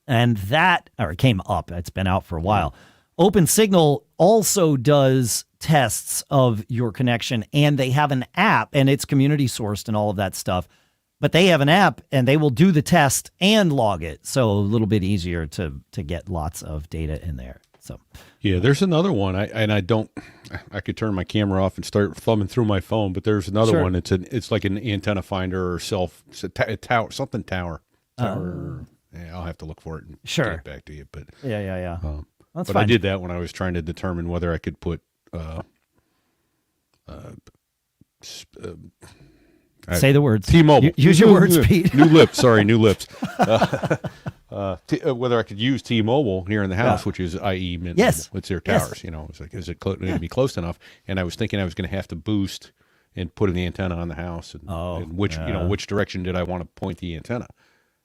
and it came up. It's been out for a while. OpenSignal also does tests of your connection, and they have an app, and it's community sourced and all of that stuff. But they have an app, and they will do the test and log it, so a little bit easier to get lots of data in there. So yeah, there's another one. I could turn my camera off and start thumbing through my phone, but there's another one. It's like an antenna finder or tower. Yeah, I'll have to look for it and get it back to you. But yeah. That's but fine. I did that when I was trying to determine whether I could put say the words. T-Mobile. Use your words, Pete. New lips. Sorry, new lips. Whether I could use T-Mobile here in the house, which is i.e. Mint Mobile. It's their towers. It's like, is it going to be close enough? And I was thinking I was going to have to boost and put the antenna on the house, and which direction did I want to point the antenna?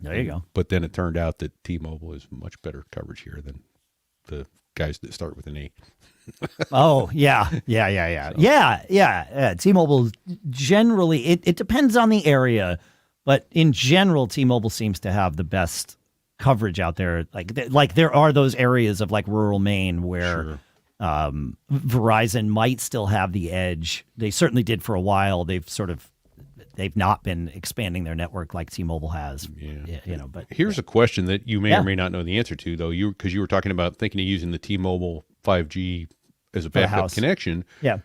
There you go. But then it turned out that T-Mobile is much better coverage here than the guys that start with an A. Oh, yeah. T-Mobile generally, it depends on the but in general, T-Mobile seems to have the best coverage out there. Like there are those areas of like rural Maine where Verizon might still have the edge. They certainly did for a while. They've not been expanding their network like T-Mobile has. But here's a question that you may or may not know the answer to, though. Because you were talking about thinking of using the T-Mobile 5G as a backup connection. Yeah.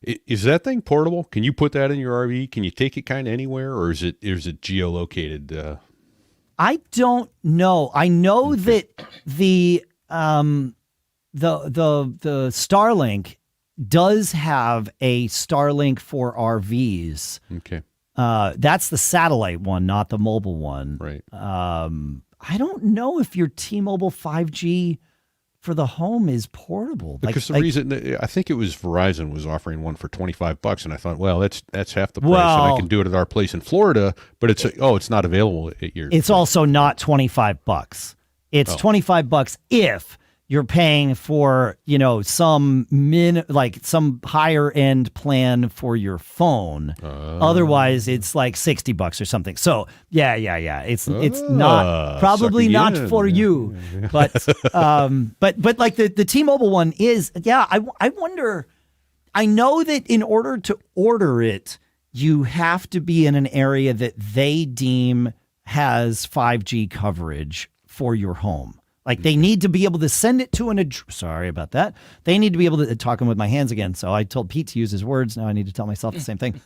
Is that thing portable? Can you put that in your RV? Can you take it kind of anywhere, or is it geolocated? I don't know. I know that the Starlink does have a Starlink for RVs. Okay. That's the satellite one, not the mobile one. Right. I don't know if your T-Mobile 5G for the home is portable. Because the reason, I think it was Verizon was offering one for $25, and I thought, well, that's half the price, and I can do it at our place in Florida. But it's not available at your. It's also not $25. It's $25 if you're paying for, some some higher end plan for your phone. Otherwise, it's like $60 or something. So yeah. It's not probably not for you, but like the T-Mobile one is. Yeah, I wonder. I know that in order to order it, you have to be in an area that they deem has 5G coverage for your home. Like they need to be able to send it to an address. Sorry about that. They need to be able to talking with my hands again. So I told Pete to use his words. Now I need to tell myself the same thing.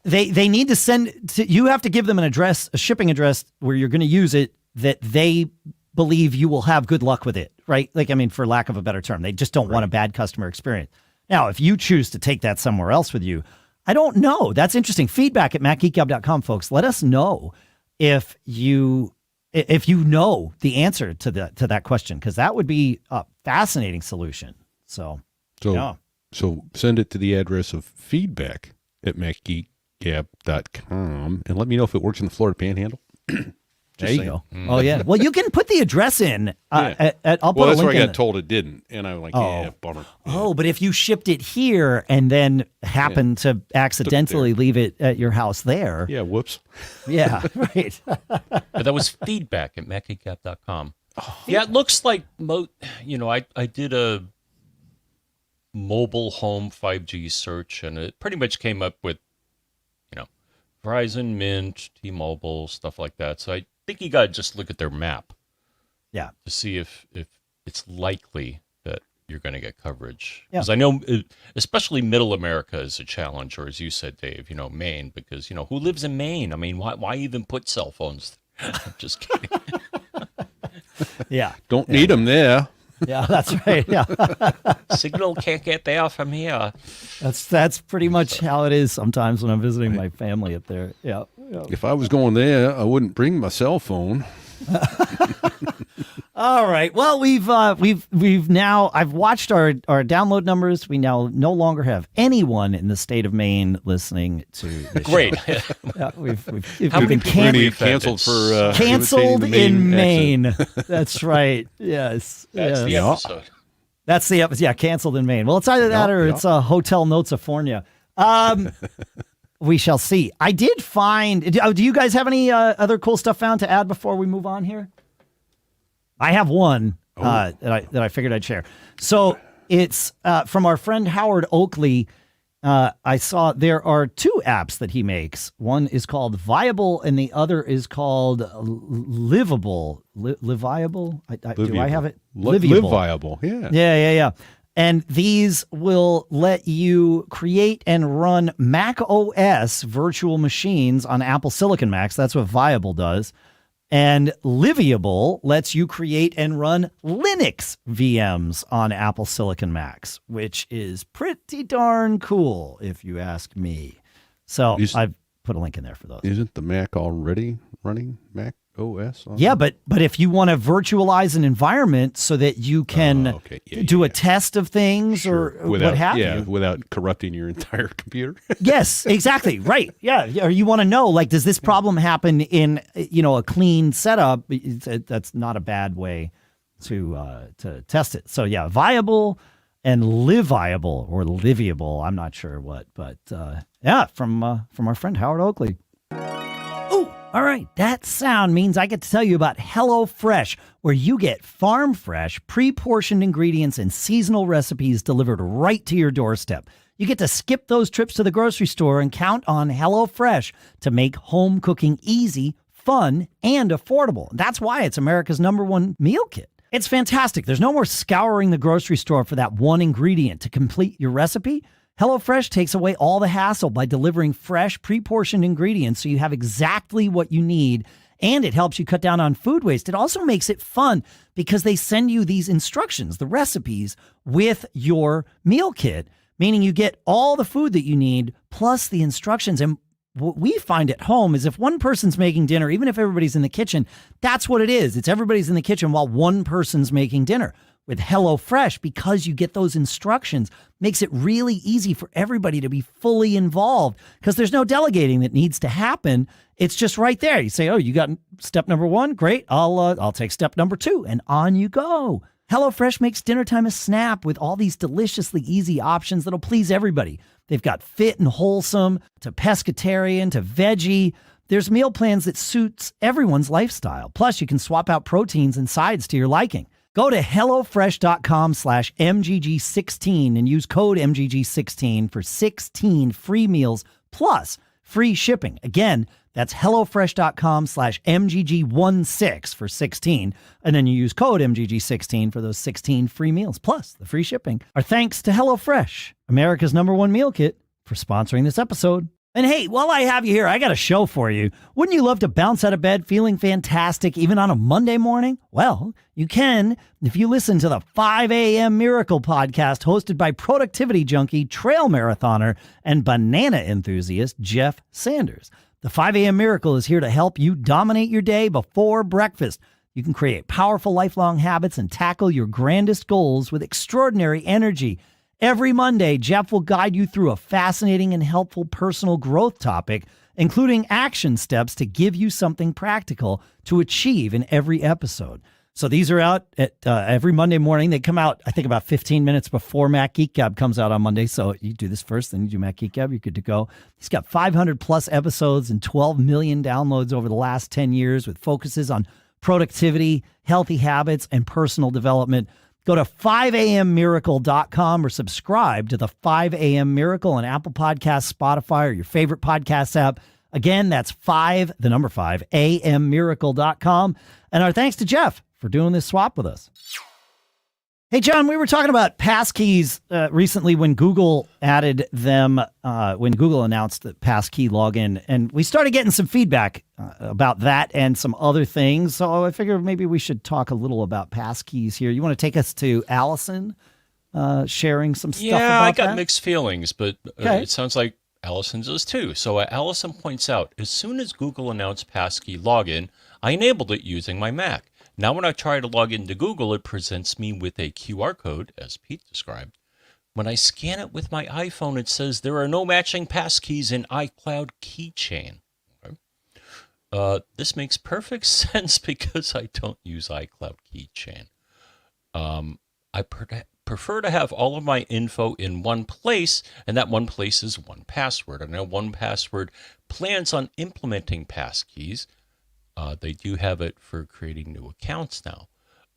They need to send you have to give them an address, a shipping address where you're going to use it that they believe you will have good luck with it, right? Like, I mean, for lack of a better term, they just don't want a bad customer experience. Now, if you choose to take that somewhere else with you, I don't know. That's interesting. Feedback at macgeekgab.com, folks. Let us know if you know the answer to that question, because that would be a fascinating solution. So send it to the address of feedback at macgeekgab.com and let me know if it works in the Florida Panhandle. There you go. Oh, yeah. Well, you can put the address in. I'll put that's a link where I in got told it didn't. And I'm like, bummer. Yeah. Oh, but if you shipped it here and then happened to accidentally leave it at your house there. Yeah, whoops. Yeah, right. But that was feedback at macgeekgab.com. Yeah, it looks like, I did a mobile home 5G search, and it pretty much came up with, Verizon, Mint, T-Mobile, stuff like that. So I think you got to just look at their map. Yeah. To see if it's likely that you're going to get coverage. Yeah. Because I know, especially middle America is a challenge, or as you said, Dave, Maine, because, who lives in Maine? I mean, why even put cell phones? I'm just kidding. Yeah. Don't need them there. Yeah, that's right. Yeah. Signal can't get there from here. That's pretty much how it is sometimes when I'm visiting my family up there. Yeah. If I was going there, I wouldn't bring my cell phone. All right. Well, we've now I've watched our download numbers. We now no longer have anyone in the state of Maine listening to this Great. show. Yeah, we've How many been people We're gonna we've get canceled for canceled imitating the in accent. Maine. That's right. Yes. That's the Yes. episode. That's the episode. Yeah, canceled in Maine. Well, it's either that or it's a hotel Notes-ifornia. We shall see. I did find. Do you guys have any other cool stuff found to add before we move on here? I have one that I figured I'd share. So it's from our friend Howard Oakley. I saw there are two apps that he makes. One is called Viable, and the other is called Livable. Liviable? Do I have it? Live viable. Yeah. Yeah. And these will let you create and run macOS virtual machines on Apple Silicon Macs. That's what Viable does. And Liviable lets you create and run Linux VMs on Apple Silicon Macs, which is pretty darn cool, if you ask me. So I've put a link in there for those. Isn't the Mac already running Mac OS? Yeah, but if you want to virtualize an environment so that you can do a test of things or what have you. Without corrupting your entire computer. Yes, exactly. Right. Yeah. Or you want to know, like, does this problem happen in, a clean setup? That's not a bad way to test it. So yeah, Viable and Liviable or Liviable. I'm not sure what, but from our friend Howard Oakley. All right, that sound means I get to tell you about HelloFresh, where you get farm fresh, pre-portioned ingredients and seasonal recipes delivered right to your doorstep. You get to skip those trips to the grocery store and count on HelloFresh to make home cooking easy, fun, and affordable. That's why it's America's #1 meal kit. It's fantastic. There's no more scouring the grocery store for that one ingredient to complete your recipe. HelloFresh takes away all the hassle by delivering fresh, pre-portioned ingredients so you have exactly what you need, and it helps you cut down on food waste. It also makes it fun because they send you these instructions, the recipes, with your meal kit, meaning you get all the food that you need plus the instructions. And what we find at home is if one person's making dinner, even if everybody's in the kitchen, that's what it is. It's everybody's in the kitchen while one person's making dinner. With HelloFresh, because you get those instructions, makes it really easy for everybody to be fully involved because there's no delegating that needs to happen. It's just right there. You say, oh, you got step number 1? Great. I'll take step number 2, and on you go. HelloFresh makes dinner time a snap with all these deliciously easy options that'll please everybody. They've got fit and wholesome to pescatarian to veggie. There's meal plans that suits everyone's lifestyle. Plus, you can swap out proteins and sides to your liking. Go to HelloFresh.com/MGG16 and use code MGG16 for 16 free meals plus free shipping. Again, that's HelloFresh.com/MGG16 for 16. And then you use code MGG16 for those 16 free meals plus the free shipping. Our thanks to HelloFresh, America's #1 meal kit, for sponsoring this episode. And hey, while I have you here, I got a show for you. Wouldn't you love to bounce out of bed feeling fantastic even on a Monday morning? Well, you can if you listen to the 5 a.m. Miracle podcast hosted by productivity junkie, trail marathoner, and banana enthusiast Jeff Sanders. The 5 a.m. Miracle is here to help you dominate your day before breakfast. You can create powerful lifelong habits and tackle your grandest goals with extraordinary energy. Every Monday, Jeff will guide you through a fascinating and helpful personal growth topic, including action steps to give you something practical to achieve in every episode. So these are out at every Monday morning. They come out, I think, about 15 minutes before Mac Geek Gab comes out on Monday. So you do this first, then you do Mac Geek Gab, you're good to go. He's got 500 plus episodes and 12 million downloads over the last 10 years with focuses on productivity, healthy habits, and personal development. Go to 5ammiracle.com or subscribe to the 5 a.m. Miracle on Apple Podcasts, Spotify, or your favorite podcast app. Again, that's 5ammiracle.com. And our thanks to Jeff for doing this swap with us. Hey, John, we were talking about passkeys recently when Google added them, when Google announced the passkey login, and we started getting some feedback about that and some other things. So I figured maybe we should talk a little about passkeys here. You want to take us to Allison sharing some stuff about that? Yeah, I got mixed feelings, but Okay. it sounds like Allison does too. So Allison points out, as soon as Google announced passkey login, I enabled it using my Mac. Now when I try to log into Google, it presents me with a QR code, as Pete described. When I scan it with my iPhone, it says there are no matching passkeys in iCloud Keychain. Okay. This makes perfect sense because I don't use iCloud Keychain. I prefer to have all of my info in one place, and that one place is 1Password. I know 1Password plans on implementing passkeys. They do have it for creating new accounts now.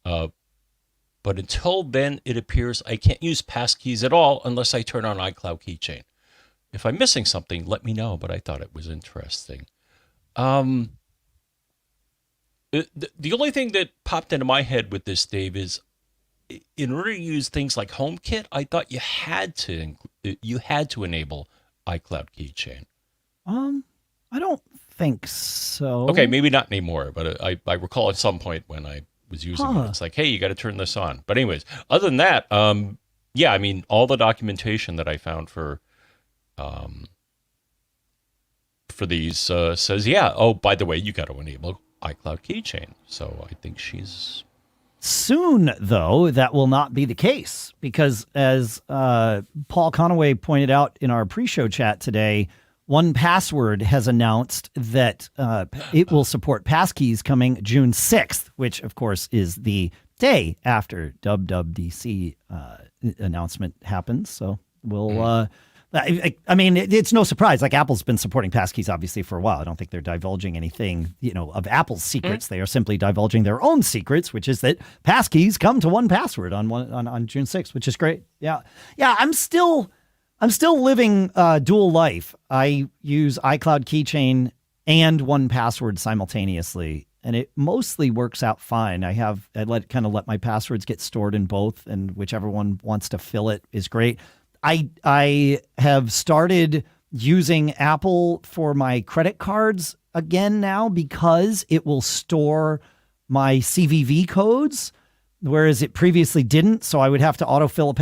But until then, it appears I can't use passkeys at all unless I turn on iCloud Keychain. If I'm missing something, let me know, but I thought it was interesting. The only thing that popped into my head with this, Dave, is in order to use things like HomeKit, I thought you had to enable iCloud Keychain. I don't think so. Okay, maybe not anymore, but I recall at some point when I was using it, it's like, hey, you got to turn this on. But anyways, other than that, yeah, I mean, all the documentation that I found for these says, yeah, oh, by the way, you got to enable iCloud Keychain. So I think she's... Soon, though, that will not be the case because as Paul Conaway pointed out in our pre-show chat today, 1Password has announced that it will support passkeys coming June 6th, which, of course, is the day after WWDC announcement happens. So we'll... I mean, it's no surprise. Like Apple's been supporting passkeys obviously for a while. I don't think they're divulging anything, of Apple's secrets. They are simply divulging their own secrets, which is that passkeys come to 1Password on June 6th, which is great. Yeah. I'm still living dual life. I use iCloud Keychain and 1Password simultaneously, and it mostly works out fine. I let my passwords get stored in both, and whichever one wants to fill it is great. I have started using Apple for my credit cards again now because it will store my CVV codes, whereas it previously didn't. So I would have to autofill a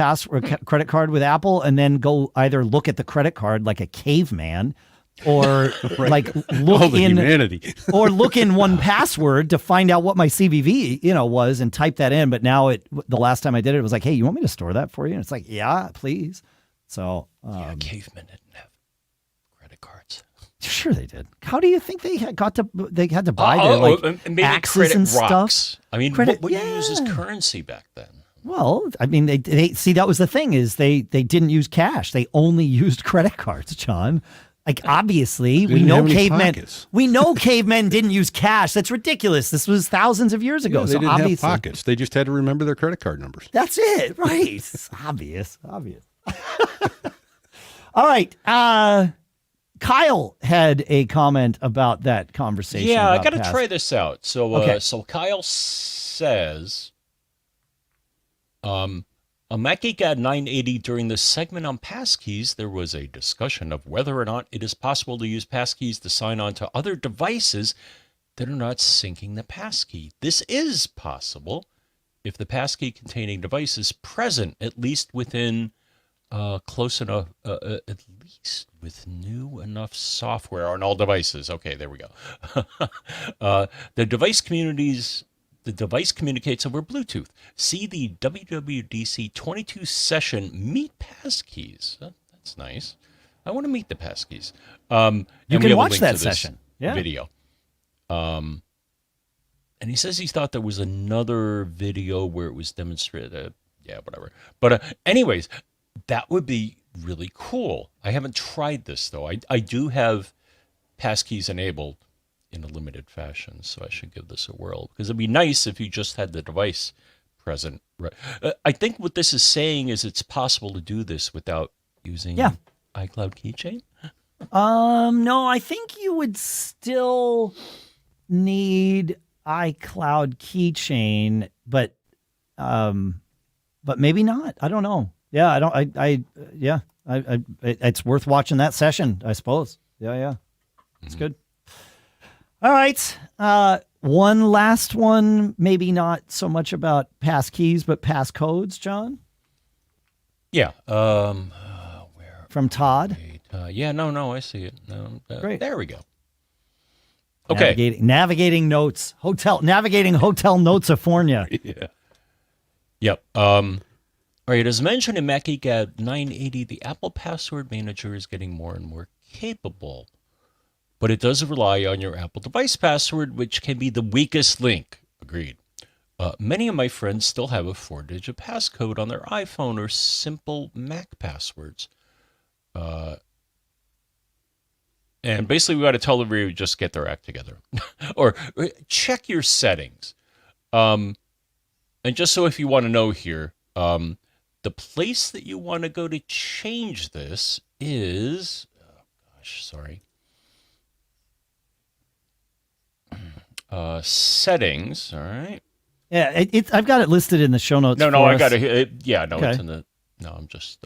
credit card with Apple and then go either look at the credit card like a caveman or like look in humanity. or look in 1Password to find out what my CVV, was and type that in. But now the last time I did it, it was like, hey, you want me to store that for you? And it's like, yeah, please. So cavemen didn't have credit cards. Sure they did. How do you think they had to buy their maybe axes credit and rocks. stuff? I mean, what you use as currency back then? Well, I mean, they see that was the thing is they didn't use cash. They only used credit cards, John. Like, obviously, we Didn't know have any cavemen. pockets. We know cavemen didn't use cash. That's ridiculous. This was thousands of years ago. Yeah, they so didn't obviously, have pockets. They just had to remember their credit card numbers. that's it, right? It's obvious. All right. Kyle had a comment about that conversation. Yeah, I about got to past- try this out. So, Okay. so Kyle says, on Geek Gab 980 during the segment on passkeys, there was a discussion of whether or not it is possible to use passkeys to sign on to other devices that are not syncing the passkey. This is possible if the passkey containing device is present, at least within close enough, at least with new enough software on all devices. Okay, there we go. The device communities. The device communicates over Bluetooth. See the WWDC 22 session Meet Passkeys. That's nice. I want to meet the passkeys. You and we can have a watch link that to this session. Yeah. video. And he says he thought there was another video where it was demonstrated. Yeah, whatever. But anyways, that would be really cool. I haven't tried this, though. I do have passkeys enabled in a limited fashion, so I should give this a whirl, because it'd be nice if you just had the device present. Right. I think what this is saying is it's possible to do this without using iCloud Keychain. No, I think you would still need iCloud Keychain, but maybe not. I don't know. Yeah, it's worth watching that session, I suppose. Yeah. It's good. All right. One last one, maybe not so much about passkeys, but passcodes, John? Yeah. Where? From Todd? No, I see it. No, Great. There we go. Okay. Navigating notes. Navigating hotel Notes-ifornia. Yeah. Yep. All right. As mentioned in Geek Gab 980, the Apple Password Manager is getting more and more capable. But it does rely on your Apple device password, which can be the weakest link. Agreed. Many of my friends still have a 4-digit passcode on their iPhone or simple Mac passwords. And basically, we got to tell everybody to just get their act together. Or check your settings. And just so if you want to know here, the place that you want to go to change this is... settings. All right. Yeah, I've got it listed in the show notes. No, I got it. it. Yeah, no, it's in the. No, I'm just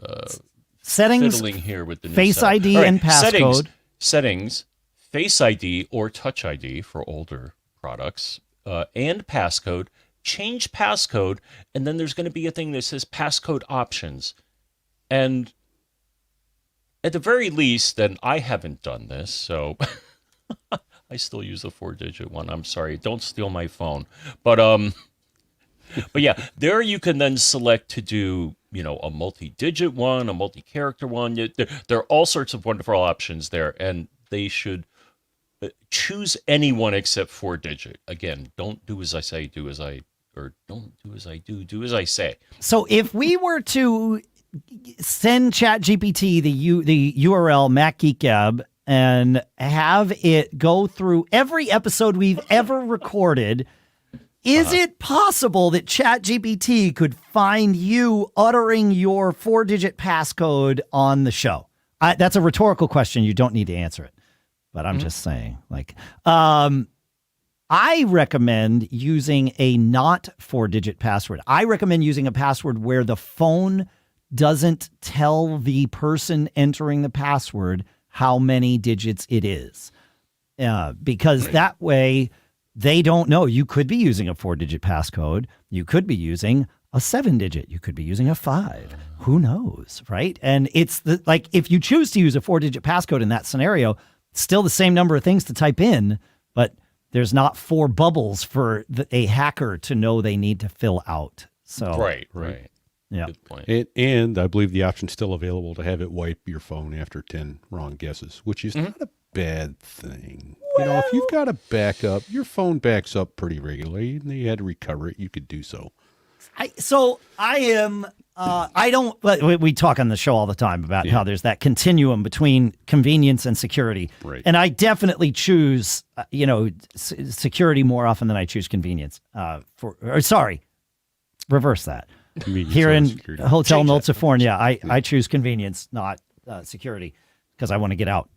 settings, fiddling here with the new Face setup. ID Right, and passcode. Settings, Face ID or Touch ID for older products, and passcode. Change passcode, and then there's going to be a thing that says passcode options, and at the very least, and I haven't done this, so. I still use a 4-digit one. I'm sorry. Don't steal my phone. But yeah, there you can then select to do, a multi-digit one, a multi-character one. There are all sorts of wonderful options there, and they should choose any one except 4-digit. Again, don't do as I say, do as I, or don't do as I do as I say. So if we were to send ChatGPT the URL Mac Geek Gab and have it go through every episode we've ever recorded, is it possible that ChatGPT could find you uttering your 4-digit passcode on the show? That's a rhetorical question. You don't need to answer it, but I'm just saying, I recommend using a not 4-digit password. I recommend using a password where the phone doesn't tell the person entering the password how many digits it is. Because that way they don't know. You could be using a 4-digit passcode. You could be using a 7-digit. You could be using a 5. Who knows, right? And it's if you choose to use a 4-digit passcode in that scenario, it's still the same number of things to type in, but there's not 4 bubbles for a hacker to know they need to fill out. So Right. Yeah. Good point. And I believe the option's still available to have it wipe your phone after 10 wrong guesses, which is not a bad thing. If you've got a backup, your phone backs up pretty regularly, and you had to recover it, you could do so. We talk on the show all the time about how there's that continuum between convenience and security. Right. And I definitely choose, security more often than I choose convenience. Reverse that. Here in security. Hotel Notes-ifornia, I choose convenience, not security, because I want to get out.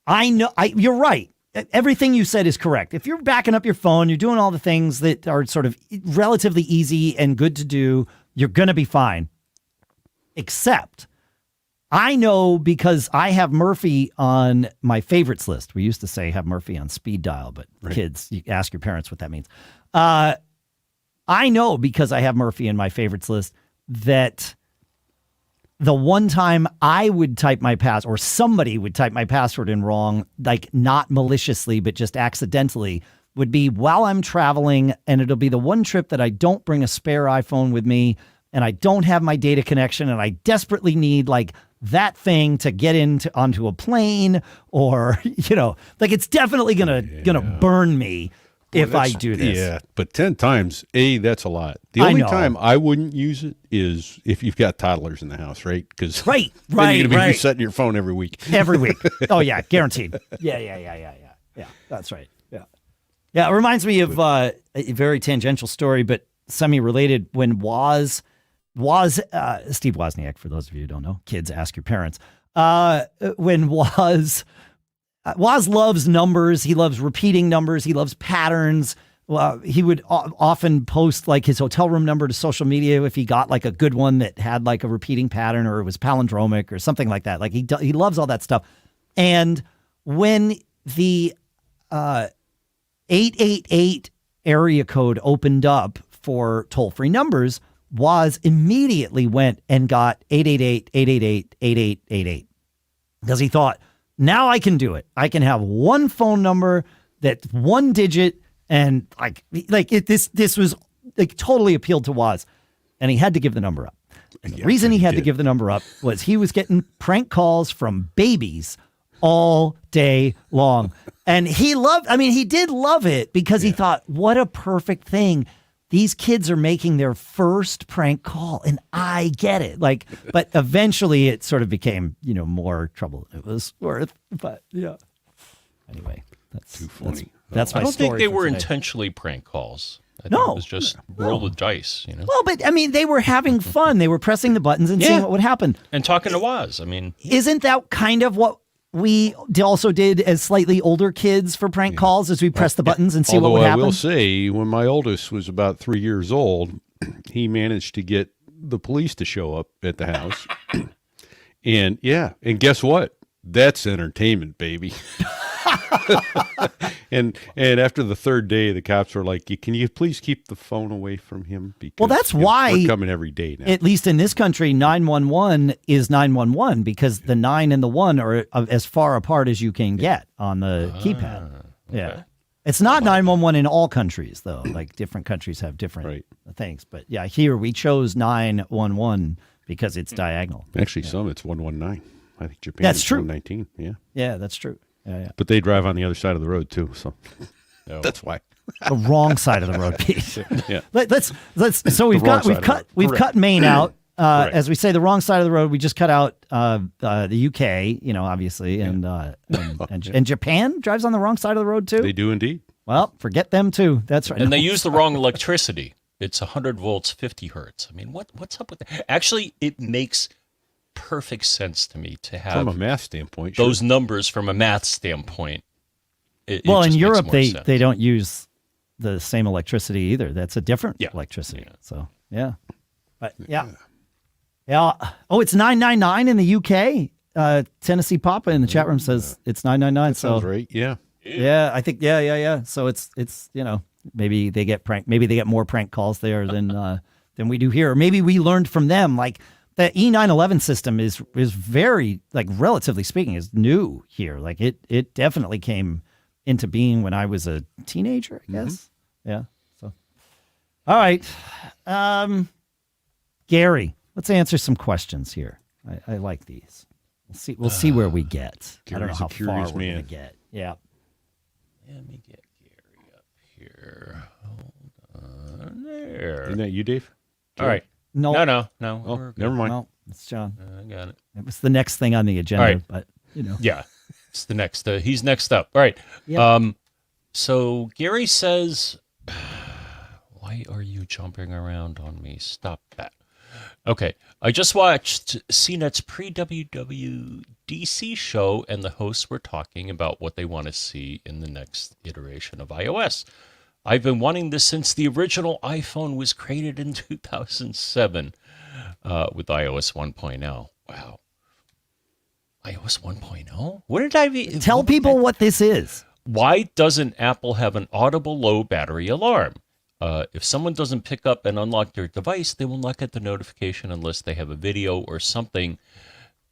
You're right. Everything you said is correct. If you're backing up your phone, you're doing all the things that are sort of relatively easy and good to do, you're going to be fine. Except I know, because I have Murphy on my favorites list. We used to say have Murphy on speed dial, but kids, you ask your parents what that means. I know, because I have Murphy in my favorites list, that the one time I would type my password, or somebody would type my password in wrong, like not maliciously, but just accidentally, would be while I'm traveling, and it'll be the one trip that I don't bring a spare iPhone with me, and I don't have my data connection, and I desperately need like that thing to get onto a plane, or it's definitely gonna burn me if I do this. Yeah, but 10 times, that's a lot. The only time I wouldn't use it is if you've got toddlers in the house, right? Because then you're going to be resetting your phone every week. Every week. Oh, yeah, guaranteed. Yeah, that's right. Yeah, it reminds me of a very tangential story, but semi-related. When Steve Wozniak, for those of you who don't know, kids, ask your parents. When Woz loves numbers. He loves repeating numbers. He loves patterns. He would often post like his hotel room number to social media if he got like a good one that had like a repeating pattern, or it was palindromic or something like that. Like he loves all that stuff. And when the 888 area code opened up for toll-free numbers, Woz immediately went and got 888-888-8888, because he thought, now I can do it. I can have one phone number that's one digit, and this was like totally appealed to Woz, and he had to give the number up. And the reason he had to give the number up was he was getting prank calls from babies all day long. And he did love it, because he thought, what a perfect thing. These kids are making their first prank call, and I get it. But eventually it sort of became, more trouble than it was worth. But yeah. Anyway, that's too funny. That's my story. I don't think they were today. intentionally prank calls. I think it was just roll the dice, Well, but they were having fun. They were pressing the buttons and seeing what would happen. And talking to Woz. Isn't that kind of what we also did as slightly older kids for prank calls, as we press the buttons and see what would happen? I will say, when my oldest was about 3 years old, he managed to get the police to show up at the house. And guess what? That's entertainment, baby. and after the third day, the cops were like, "Can you please keep the phone away from him?" Because that's why we're coming every day now. At least in this country, 911 is 911, because the 9 and the 1 are as far apart as you can get on the keypad. Yeah. It's not 911 in all countries, though. Like, different countries have different things. But yeah, here we chose 911 because it's diagonal. Actually, some it's 119. I think Japan that's is true. 119. Yeah. Yeah, that's true. Yeah. But they drive on the other side of the road too, so that's why. The wrong side of the road, Pete. Yeah. Let's. So we've cut Maine out. As we say, the wrong side of the road. We just cut out the UK, obviously, and Japan drives on the wrong side of the road too. They do indeed. Well, forget them too. That's right. And they use the wrong electricity. It's 100 volts, 50 hertz. What's up with that? Actually, it makes perfect sense to me to have, from a math standpoint, those numbers from a math standpoint. In Europe, they don't use the same electricity either. That's a different electricity. Yeah. So but yeah. Oh, it's 999 in the UK. Tennessee Papa in the chat room says it's 999. That sounds right. Yeah. Yeah, I think yeah. So it's maybe they get more prank calls there than we do here. Or maybe we learned from them. Like, the E911 system is very, relatively speaking, is new here. Like, it definitely came into being when I was a teenager, I guess. Mm-hmm. Yeah. So, all right, Gary, let's answer some questions here. I like these. We'll see where we get. Gary's I don't know how far we're man. gonna get. Yeah. Let me get Gary up here. Hold on. there. Isn't that you, Dave? All right. No, No. Oh, We're good. never mind. no, it's John. I got it. It was the next thing on the agenda, All right. but you know. Yeah, it's the next. He's next up. All right. Yep. So Gary says, "Why are you jumping around on me? Stop that." Okay. I just watched CNET's pre-WWDC show, and the hosts were talking about what they want to see in the next iteration of iOS. I've been wanting this since the original iPhone was created in 2007 with iOS 1.0. Wow. iOS 1.0? What did I mean? Tell people what this is. Why doesn't Apple have an audible low battery alarm? If someone doesn't pick up and unlock their device, they will not get the notification unless they have a video or something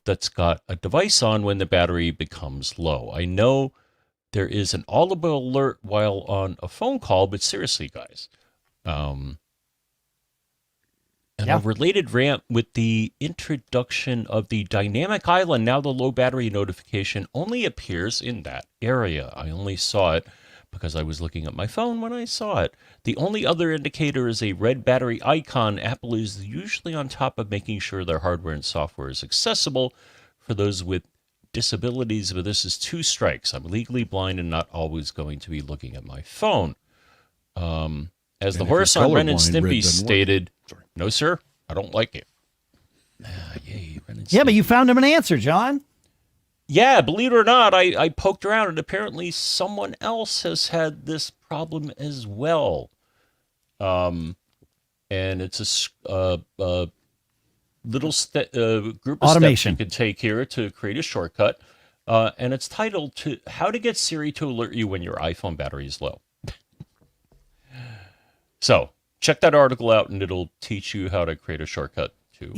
that's got a device on when the battery becomes low. I know there is an audible alert while on a phone call, but seriously, guys. A related rant with the introduction of the dynamic island. Now the low battery notification only appears in that area. I only saw it because I was looking at my phone when I saw it. The only other indicator is a red battery icon. Apple is usually on top of making sure their hardware and software is accessible for those with disabilities, but this is 2 strikes. I'm legally blind and not always going to be looking at my phone. As the horse on Ren and Stimpy stated, no, sir, I don't like it. Yay, Ren and Stimpy. Yeah, but you found him an answer, John. Yeah, believe it or not, I poked around, and apparently someone else has had this problem as well. And it's a little group of automation steps you can take here to create a shortcut. And it's titled to How to Get Siri to Alert You When Your iPhone Battery is Low. So check that article out, and it'll teach you how to create a shortcut to.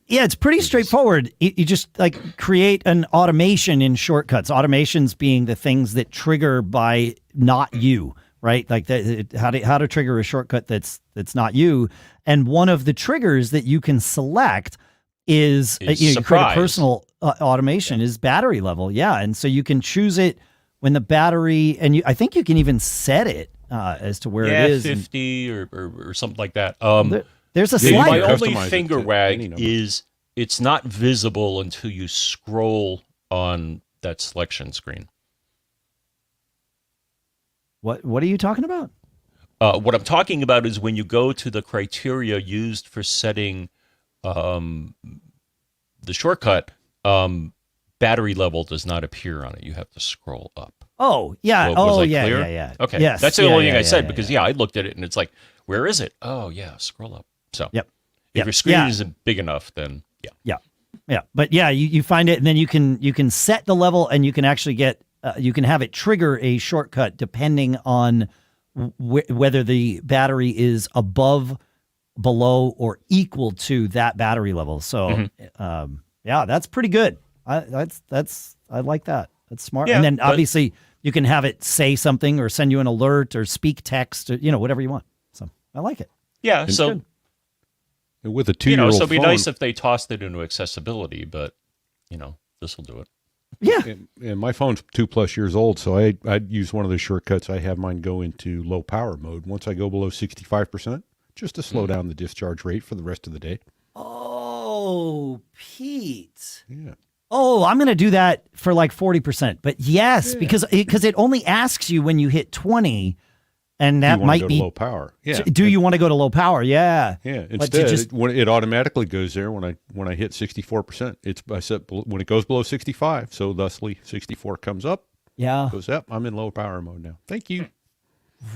It's pretty straightforward. You just create an automation in shortcuts. Automations being the things that trigger by not you, right? Like how to trigger a shortcut that's not you. And one of the triggers that you can select is you create a personal automation is battery level. Yeah, and so you can choose it when the battery, and I think you can even set it as to where it is. 50 or something like that. There's a My slider. only finger wag is it's not visible until you scroll on that selection screen. What are you talking about? What I'm talking about is when you go to the criteria used for setting the shortcut, battery level does not appear on it. You have to scroll up. Oh, yeah. Was I yeah, clear? yeah. Okay. Yes. That's the only thing I said because, I looked at it and it's like, where is it? Oh, yeah, scroll up. So Yep. if your screen isn't big enough, then Yeah. But you find it, and then you can set the level, and you can actually get you can have it trigger a shortcut depending on whether the battery is above, below, or equal to that battery level. So that's pretty good. I like that. That's smart. Yeah, and then obviously you can have it say something or send you an alert or speak text or whatever you want. So I like it. Yeah. It's so good. With a 2-year-old so it'd be phone, nice if they tossed it into accessibility, but this will do it. Yeah. And my phone's 2+ years old, so I'd use one of the shortcuts. I have mine go into low power mode once I go below 65%, just to slow down the discharge rate for the rest of the day. Oh, Pete. Yeah. Oh, I'm going to do that for like 40%. But yes, because it only asks you when you hit 20, and that might be low power. Yeah. Do you want to go to low power? Yeah. Yeah. Instead, when it automatically goes there when I hit 64%. I set when it goes below 65. So thusly 64 comes up. Yeah. Goes up. I'm in low power mode now. Thank you.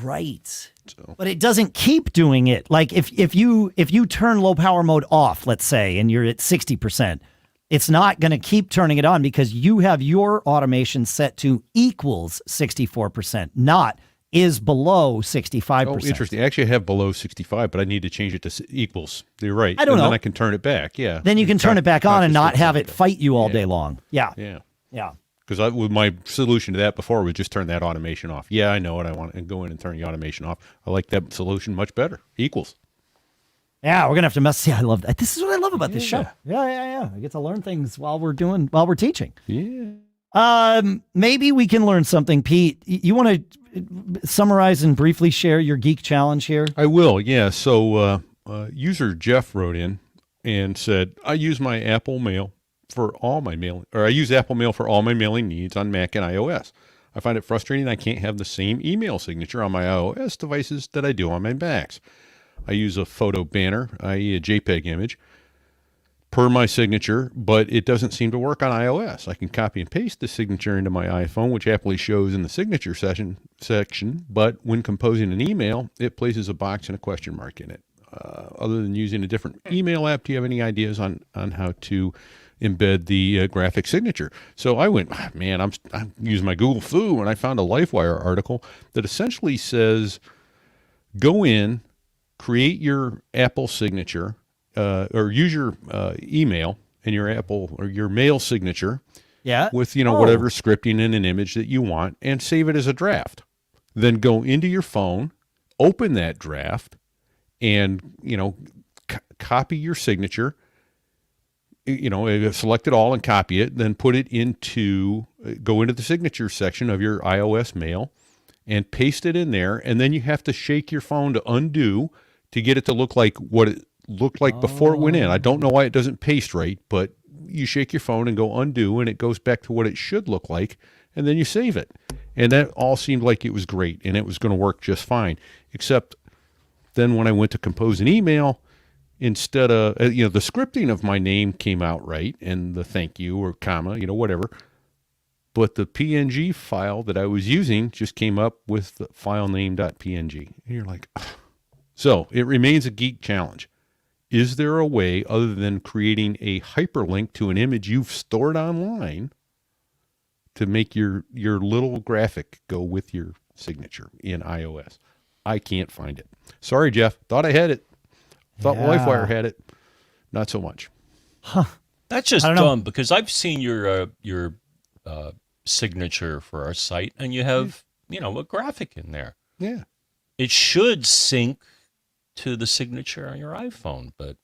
Right. But it doesn't keep doing it. Like if you turn low power mode off, let's say, and you're at 60%, it's not going to keep turning it on because you have your automation set to equals 64%, not is below 65%. Oh, interesting. Actually, I have below 65, but I need to change it to equals. You're right. I don't know. Then I can turn it back. Yeah. Then you can turn it back on and not have it fight you all day long. Yeah. Yeah. Yeah. Because with my solution to that before was just turn that automation off. Yeah, I know what I want, and go in and turn the automation off. I like that solution much better. Equals. Yeah, we're gonna have to mess. See, I love that. This is what I love about this show. Yeah. I get to learn things while we're teaching. Yeah. Maybe we can learn something, Pete. You want to summarize and briefly share your geek challenge here? I will, yeah. So user Jeff wrote in and said, I use my Apple Mail for all my mailing, or I use Apple Mail for all my mailing needs on Mac and iOS. I find it frustrating I can't have the same email signature on my iOS devices that I do on my Macs. I use a photo banner, i.e. a JPEG image, per my signature, but it doesn't seem to work on iOS. I can copy and paste the signature into my iPhone, which happily shows in the signature section, but when composing an email, it places a box and a question mark in it. Other than using a different email app, do you have any ideas on how to embed the graphic signature? So I went, man, I'm using my Google Foo, and I found a LifeWire article that essentially says, go in, create your Apple signature, or use your email and your Apple or your mail signature, with whatever scripting in an image that you want, and save it as a draft. Then go into your phone, open that draft, and copy your signature. Select it all and copy it. Then put it go into the signature section of your iOS mail, and paste it in there. And then you have to shake your phone to undo to get it to look like what it looked like before it went in. I don't know why it doesn't paste right, but you shake your phone and go undo, and it goes back to what it should look like, and then you save it. And that all seemed like it was great, and it was going to work just fine. Except then when I went to compose an email, instead of, the scripting of my name came out right, and the thank you or comma, whatever. But the PNG file that I was using just came up with the file name.png. And you're like, ugh. So it remains a geek challenge. Is there a way other than creating a hyperlink to an image you've stored online to make your little graphic go with your signature in iOS? I can't find it. Sorry, Jeff. Thought I had it. Thought LifeWire had it. Not so much. Huh. That's just dumb, because I've seen your signature for our site, and you have, a graphic in there. Yeah. It should sync to the signature on your iPhone, but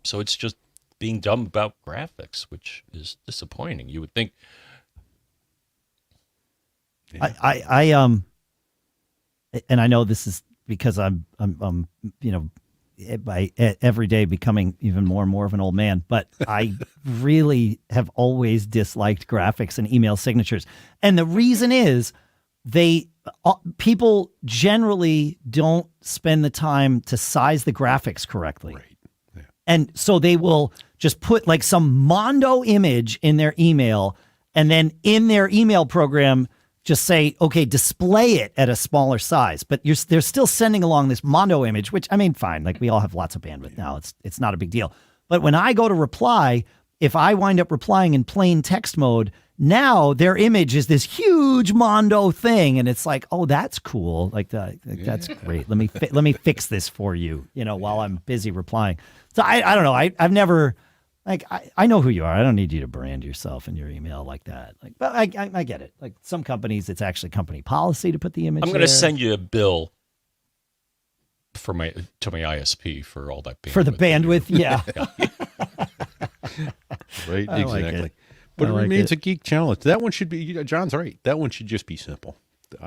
so it's just being dumb about graphics, which is disappointing. You would think. Yeah. And I know this is because I'm by every day becoming even more and more of an old man, but I really have always disliked graphics and email signatures. And the reason is people generally don't spend the time to size the graphics correctly. Right. Yeah. And so they will just put like some Mondo image in their email, and then in their email program, just say, okay, display it at a smaller size, but they're still sending along this Mondo image, which, I mean, fine. Like, we all have lots of bandwidth now. It's not a big deal. But when I go to reply, if I wind up replying in plain text mode, now their image is this huge Mondo thing. And it's like, oh, that's cool. That's great. Let me fix this for you, while I'm busy replying. So I don't know. I've never, I know who you are. I don't need you to brand yourself in your email like that. But I get it. Like, some companies, it's actually company policy to put the image. I'm going to send you a bill to my ISP for all that bandwidth. For the bandwidth, yeah. Right, I like exactly. it. But I it like remains it. a geek challenge. That one should be, John's right. That one should just be simple.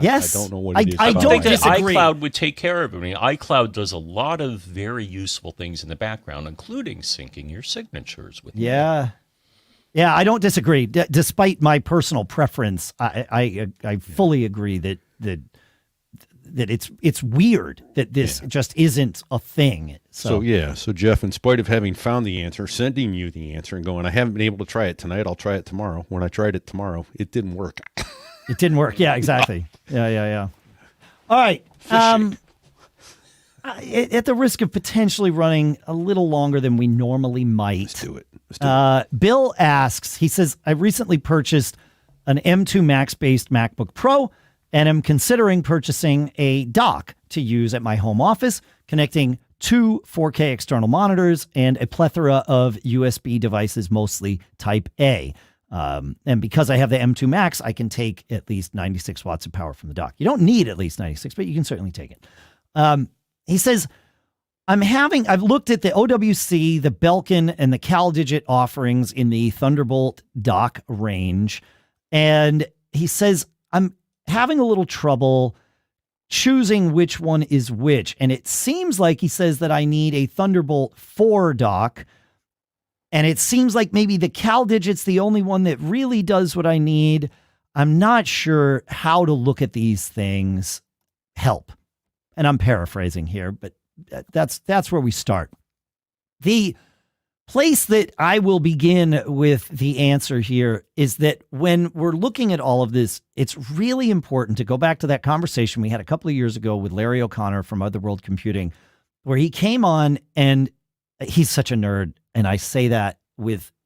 Yes. I don't know what it is. I I don't think that disagree. iCloud would take care of it. I mean, iCloud does a lot of very useful things in the background, including syncing your signatures with Yeah. Yeah, I don't disagree. Despite my personal preference, I fully agree that it's weird that this just isn't a thing. So Jeff, in spite of having found the answer, sending you the answer and going, I haven't been able to try it tonight, I'll try it tomorrow. When I tried it tomorrow, it didn't work. It didn't work. Yeah, exactly. Yeah. All right. At the risk of potentially running a little longer than we normally might. Let's do it. Bill asks, he says, I recently purchased an M2 Max-based MacBook Pro and am considering purchasing a dock to use at my home office, connecting 2 4K external monitors and a plethora of USB devices, mostly Type A. And because I have the M2 Max, I can take at least 96 watts of power from the dock. You don't need at least 96, but you can certainly take it. He says, I've looked at the OWC, the Belkin, and the CalDigit offerings in the Thunderbolt dock range. And he says, I'm having a little trouble choosing which one is which. And it seems like he says that I need a Thunderbolt 4 dock. And it seems like maybe the CalDigit's the only one that really does what I need. I'm not sure how to look at these things. Help. And I'm paraphrasing here, but that's where we start. The place that I will begin with the answer here is that when we're looking at all of this, it's really important to go back to that conversation we had a couple of years ago with Larry O'Connor from Otherworld Computing, where he came on, and he's such a nerd. And I say that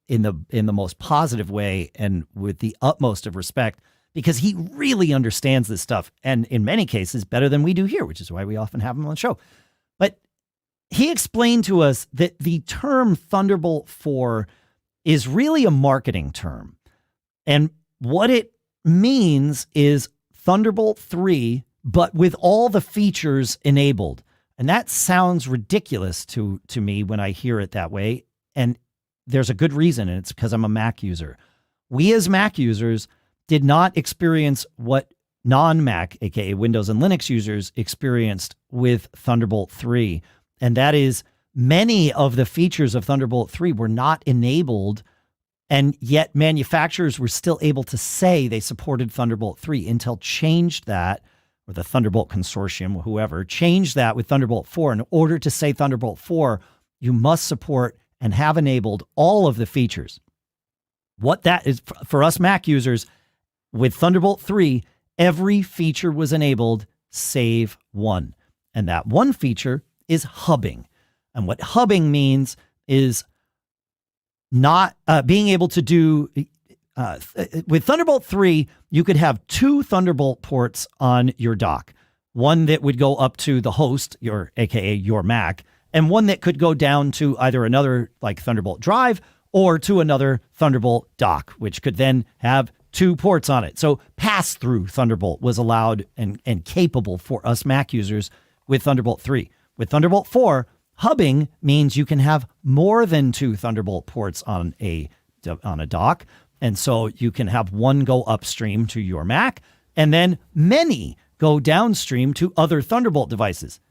in the most positive way and with the utmost of respect, because he really understands this stuff, and in many cases better than we do here, which is why we often have him on the show. But he explained to us that the term Thunderbolt 4 is really a marketing term. And what it means is Thunderbolt 3, but with all the features enabled. And that sounds ridiculous to me when I hear it that way. And there's a good reason, and it's because I'm a Mac user. We as Mac users did not experience what non-Mac, aka Windows and Linux users, experienced with Thunderbolt 3. And that is, many of the features of Thunderbolt 3 were not enabled, and yet manufacturers were still able to say they supported Thunderbolt 3. Intel changed that, or the Thunderbolt Consortium, whoever, changed that with Thunderbolt 4. In order to say Thunderbolt 4, you must support and have enabled all of the features. What that is, for us Mac users, with Thunderbolt 3, every feature was enabled save one. And that one feature is hubbing. And what hubbing means is not being able to do, with Thunderbolt 3, you could have 2 Thunderbolt ports on your dock. One that would go up to the host, aka your Mac, and one that could go down to either another like Thunderbolt drive or to another Thunderbolt dock, which could then have 2 ports on it. So pass-through Thunderbolt was allowed and capable for us Mac users with Thunderbolt 3. With Thunderbolt 4, hubbing means you can have more than 2 Thunderbolt ports on a dock. And so you can have one go upstream to your Mac, and then many go downstream to other Thunderbolt devices.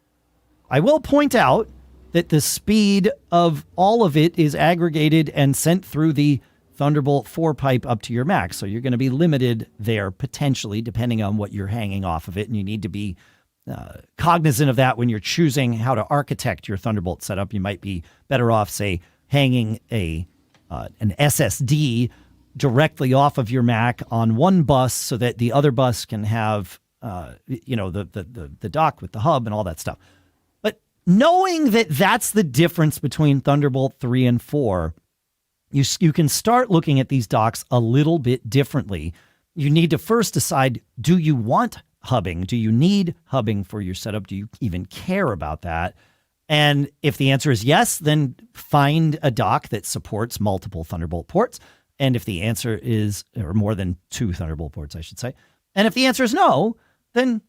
I will point out that the speed of all of it is aggregated and sent through the Thunderbolt 4 pipe up to your Mac. So you're going to be limited there potentially, depending on what you're hanging off of it. And you need to be cognizant of that when you're choosing how to architect your Thunderbolt setup. You might be better off, say, hanging an SSD directly off of your Mac on one bus so that the other bus can have, the dock with the hub and all that stuff. But knowing that that's the difference between Thunderbolt 3 and 4, you can start looking at these docks a little bit differently. You need to first decide, do you want hubbing? Do you need hubbing for your setup? Do you even care about that? And if the answer is yes, then find a dock that supports multiple Thunderbolt ports. And if the answer is, or more than 2 Thunderbolt ports, I should say. And if the answer is no, then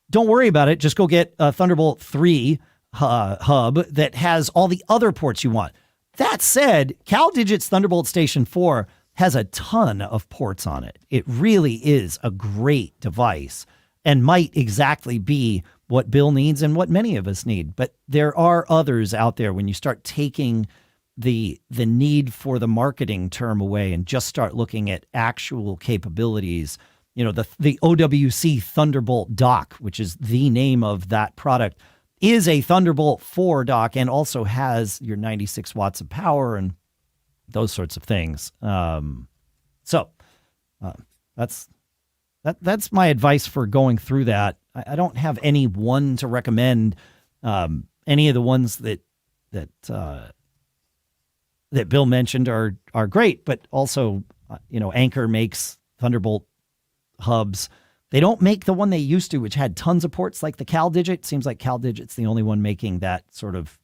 don't worry about it. Just go get a Thunderbolt 3 hub that has all the other ports you want. That said, CalDigit's Thunderbolt Station 4 has a ton of ports on it. It really is a great device and might exactly be what Bill needs and what many of us need. But there are others out there. When you start taking the need for the marketing term away and just start looking at actual capabilities, the OWC Thunderbolt dock, which is the name of that product, is a Thunderbolt 4 dock and also has your 96 watts of power and those sorts of things. So that's my advice for going through that. I don't have any one to recommend. Any of the ones that Bill mentioned are great, but also, Anchor makes Thunderbolt hubs. They don't make the one they used to, which had tons of ports like the CalDigit. Seems like CalDigit's the only one making that sort of,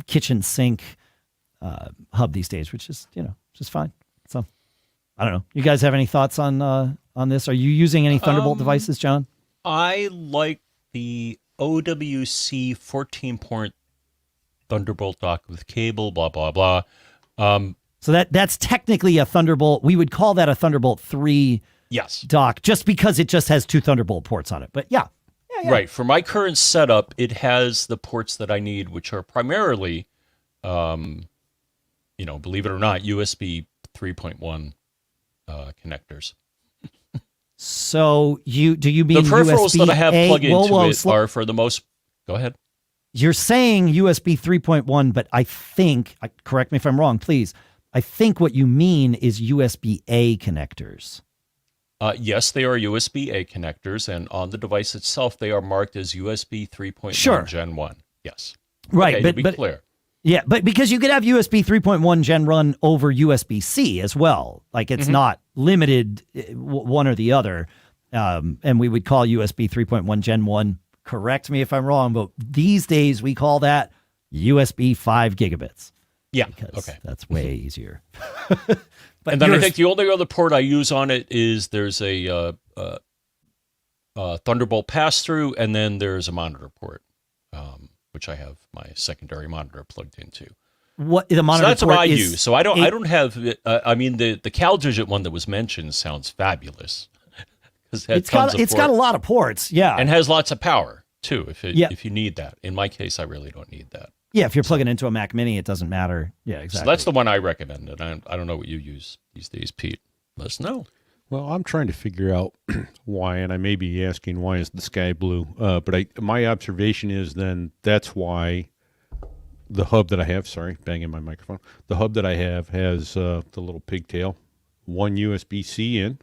kitchen sink hub these days, which is, just fine. So I don't know. You guys have any thoughts on this? Are you using any Thunderbolt devices, John? I like the OWC 14-port Thunderbolt dock with cable, blah, blah, blah. So that's technically a Thunderbolt. We would call that a Thunderbolt 3 Yes. dock just because it just has 2 Thunderbolt ports on it. But yeah. Right. For my current setup, it has the ports that I need, which are primarily, believe it or not, USB 3.1 connectors. So do you mean the peripherals USB that I have plug into it slow. are for the most? Go ahead. You're saying USB 3.1, but I think, correct me if I'm wrong, please. I think what you mean is USB-A connectors. Yes, they are USB-A connectors, and on the device itself, they are marked as USB 3.1 Sure. Gen 1. Yes. Right, Okay, but to be clear. Yeah, but because you could have USB 3.1 Gen 1 over USB-C as well. Like it's not limited one or the other. And we would call USB 3.1 Gen 1, correct me if I'm wrong, but these days we call that USB 5 gigabits. Yeah. Because Okay. that's way easier. And then I think the only other port I use on it is there's a Thunderbolt pass-through, and then there's a monitor port, which I have my secondary monitor plugged into. What the monitor So that's port what I is use. So I don't have. The CalDigit one that was mentioned sounds fabulous. It's got a lot of ports, yeah, and has lots of power too. Yeah. If you need that. In my case, I really don't need that. yeah. If you're plugging into a Mac Mini, it doesn't matter. Yeah, exactly. So that's the one I recommend. And I don't know what you use these days, Pete. Let us know. Well, I'm trying to figure out why, and I may be asking why is the sky blue. But my observation is then that's why the hub that I have, sorry, banging my microphone. The hub that I have has the little pigtail, one USB-C in,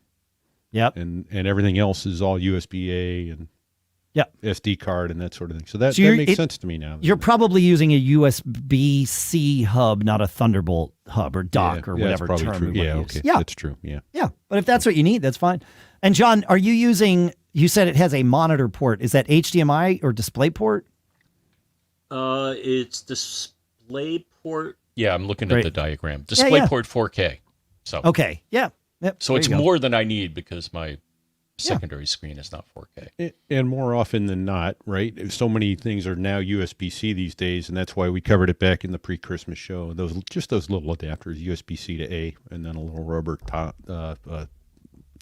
Yep. and everything else is all USB-A and Yep. SD card and that sort of thing. So that So makes sense to me now. You're probably using a USB-C hub, not a Thunderbolt hub or dock or whatever that's term probably we true. want Yeah, to use. okay, Yeah, that's true. Yeah. yeah. But if that's what you need, that's fine. And John, are you using? You said it has a monitor port. Is that HDMI or display port? It's display port. Yeah, I'm looking Great. at the diagram. Display port 4K. So Okay. Yeah. Yep. So there it's you go. more than I need because my secondary screen is not 4K. And more often than not, right? So many things are now USB-C these days, and that's why we covered it back in the pre-Christmas show. Those little adapters, USB-C to A, and then a little rubber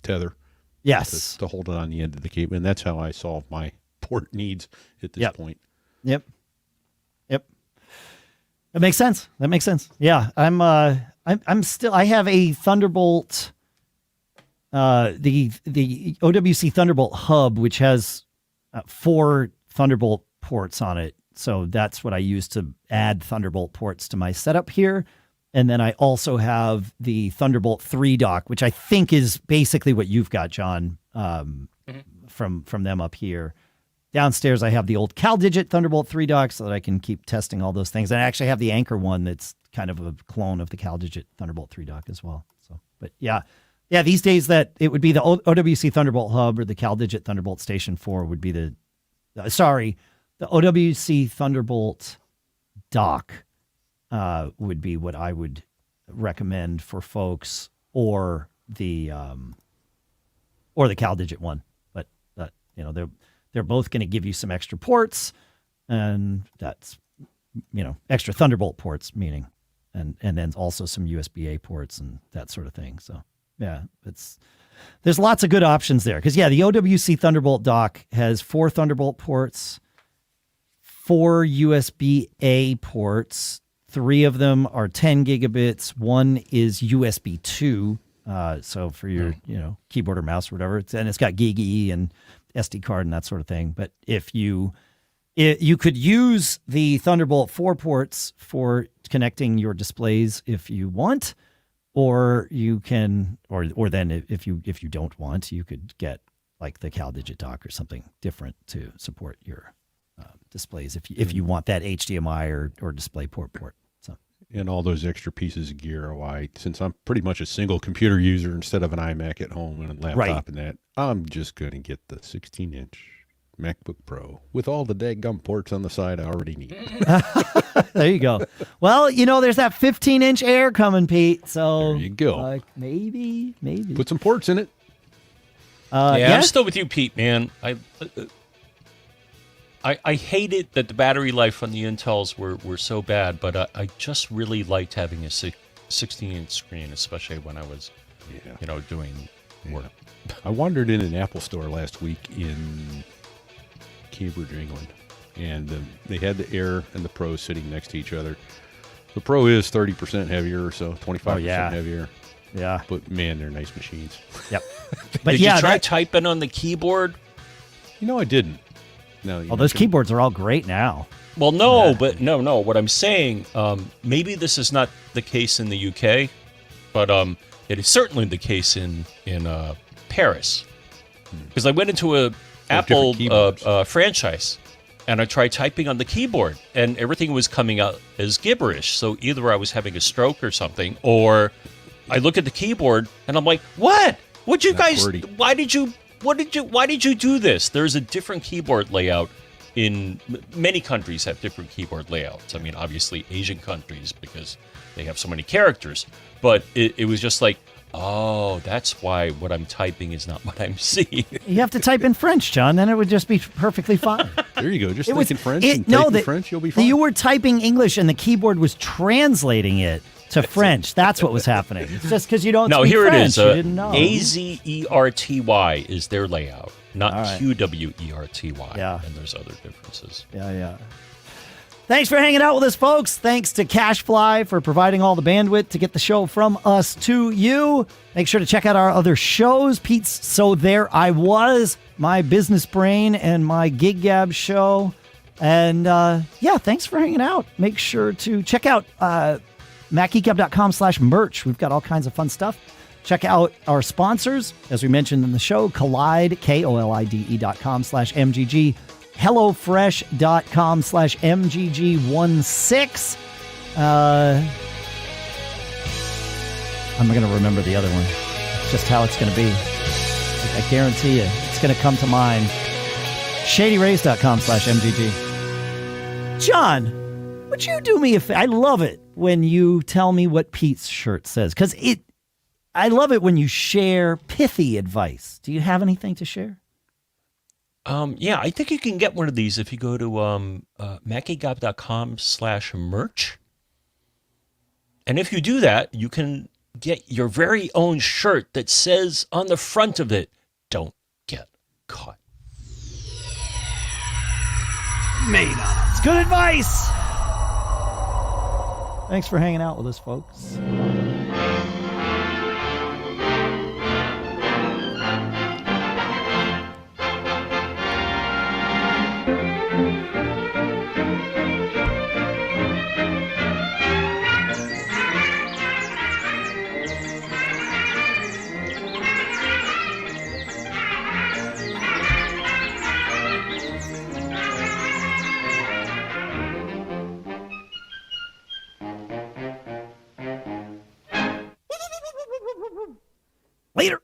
tether Yes. to hold it on the end of the cable. And that's how I solve my port needs at this point. Yep. That makes sense. Yeah. I'm still. I have a Thunderbolt. The OWC Thunderbolt hub, which has 4 Thunderbolt ports on it. So that's what I use to add Thunderbolt ports to my setup here. And then I also have the Thunderbolt 3 dock, which I think is basically what you've got, John, from them up here. Downstairs, I have the old CalDigit Thunderbolt 3 dock so that I can keep testing all those things. And I actually have the Anchor one that's kind of a clone of the CalDigit Thunderbolt 3 dock as well. So, but yeah, these days that it would be the OWC Thunderbolt hub or the CalDigit Thunderbolt Station 4 would be the OWC Thunderbolt dock would be what I would recommend for folks, or the CalDigit one. But they're both going to give you some extra ports, and that's extra Thunderbolt ports, meaning, and then also some USB-A ports and that sort of thing. So yeah, there's lots of good options there, because the OWC Thunderbolt dock has 4 Thunderbolt ports, 4 USB-A ports. 3 of them are 10 gigabits. 1 is USB 2. So for your keyboard or mouse or whatever, and it's got GIG and SD card and that sort of thing. But if you could use the Thunderbolt 4 ports for connecting your displays if you want, or you can, or then if you don't want, you could get like the CalDigit dock or something different to support your displays if you want that HDMI or DisplayPort port. So. And all those extra pieces of gear, since I'm pretty much a single computer user instead of an iMac at home and a laptop and that, I'm just going to get the 16-inch MacBook Pro with all the daggum ports on the side I already need. There you go. Well, there's that 15-inch Air coming, Pete. So there you go. Maybe. Put some ports in it. I'm still with you, Pete, man. I hated that the battery life on the Intels were so bad, but I just really liked having a 16-inch screen, especially when I was, doing work. I wandered in an Apple store last week in Cambridge, England, and they had the Air and the Pro sitting next to each other. The Pro is 30% heavier or so, 25% heavier. Yeah. But man, they're nice machines. Yep. But Did you try typing on the keyboard? I didn't. No. Those keyboards are all great now. Well, no, but no. What I'm saying, maybe this is not the case in the UK, but it is certainly the case in Paris. Because I went into a Apple franchise, and I tried typing on the keyboard, and everything was coming out as gibberish. So either I was having a stroke or something, or I look at the keyboard and I'm like, "What? What you guys? Why did you do this?" There's a different keyboard layout. In many countries have different keyboard layouts. I mean, obviously Asian countries because they have so many characters. But it was just like, oh, that's why what I'm typing is not what I'm seeing. You have to type in French, John, then it would just be perfectly fine. There you go. Just think in French and type in French, you'll be fine. You were typing English and the keyboard was translating it to French. That's what was happening. It's just because you don't speak here French. It is. You didn't know. AZERTY is their layout, not QWERTY. Yeah. And there's other differences. Yeah. Thanks for hanging out with us, folks. Thanks to CacheFly for providing all the bandwidth to get the show from us to you. Make sure to check out our other shows. Pete's So There I Was, my Business Brain, and my Geek Gab show. And thanks for hanging out. Make sure to check out MacGeekGab.com/merch. We've got all kinds of fun stuff. Check out our sponsors, as we mentioned in the show, Kolide, KOLIDE.com/MGG. HelloFresh.com/MGG16. I'm going to remember the other one. It's just how it's going to be. I guarantee you, it's going to come to mind. ShadyRays.com/MGG. John, would you do me a favor? I love it when you tell me what Pete's shirt says, because I love it when you share pithy advice. Do you have anything to share? I think you can get one of these if you go to MacGeekGab.com/merch. And if you do that, you can get your very own shirt that says on the front of it, "Don't get caught." It's good advice. Thanks for hanging out with us, folks. Later.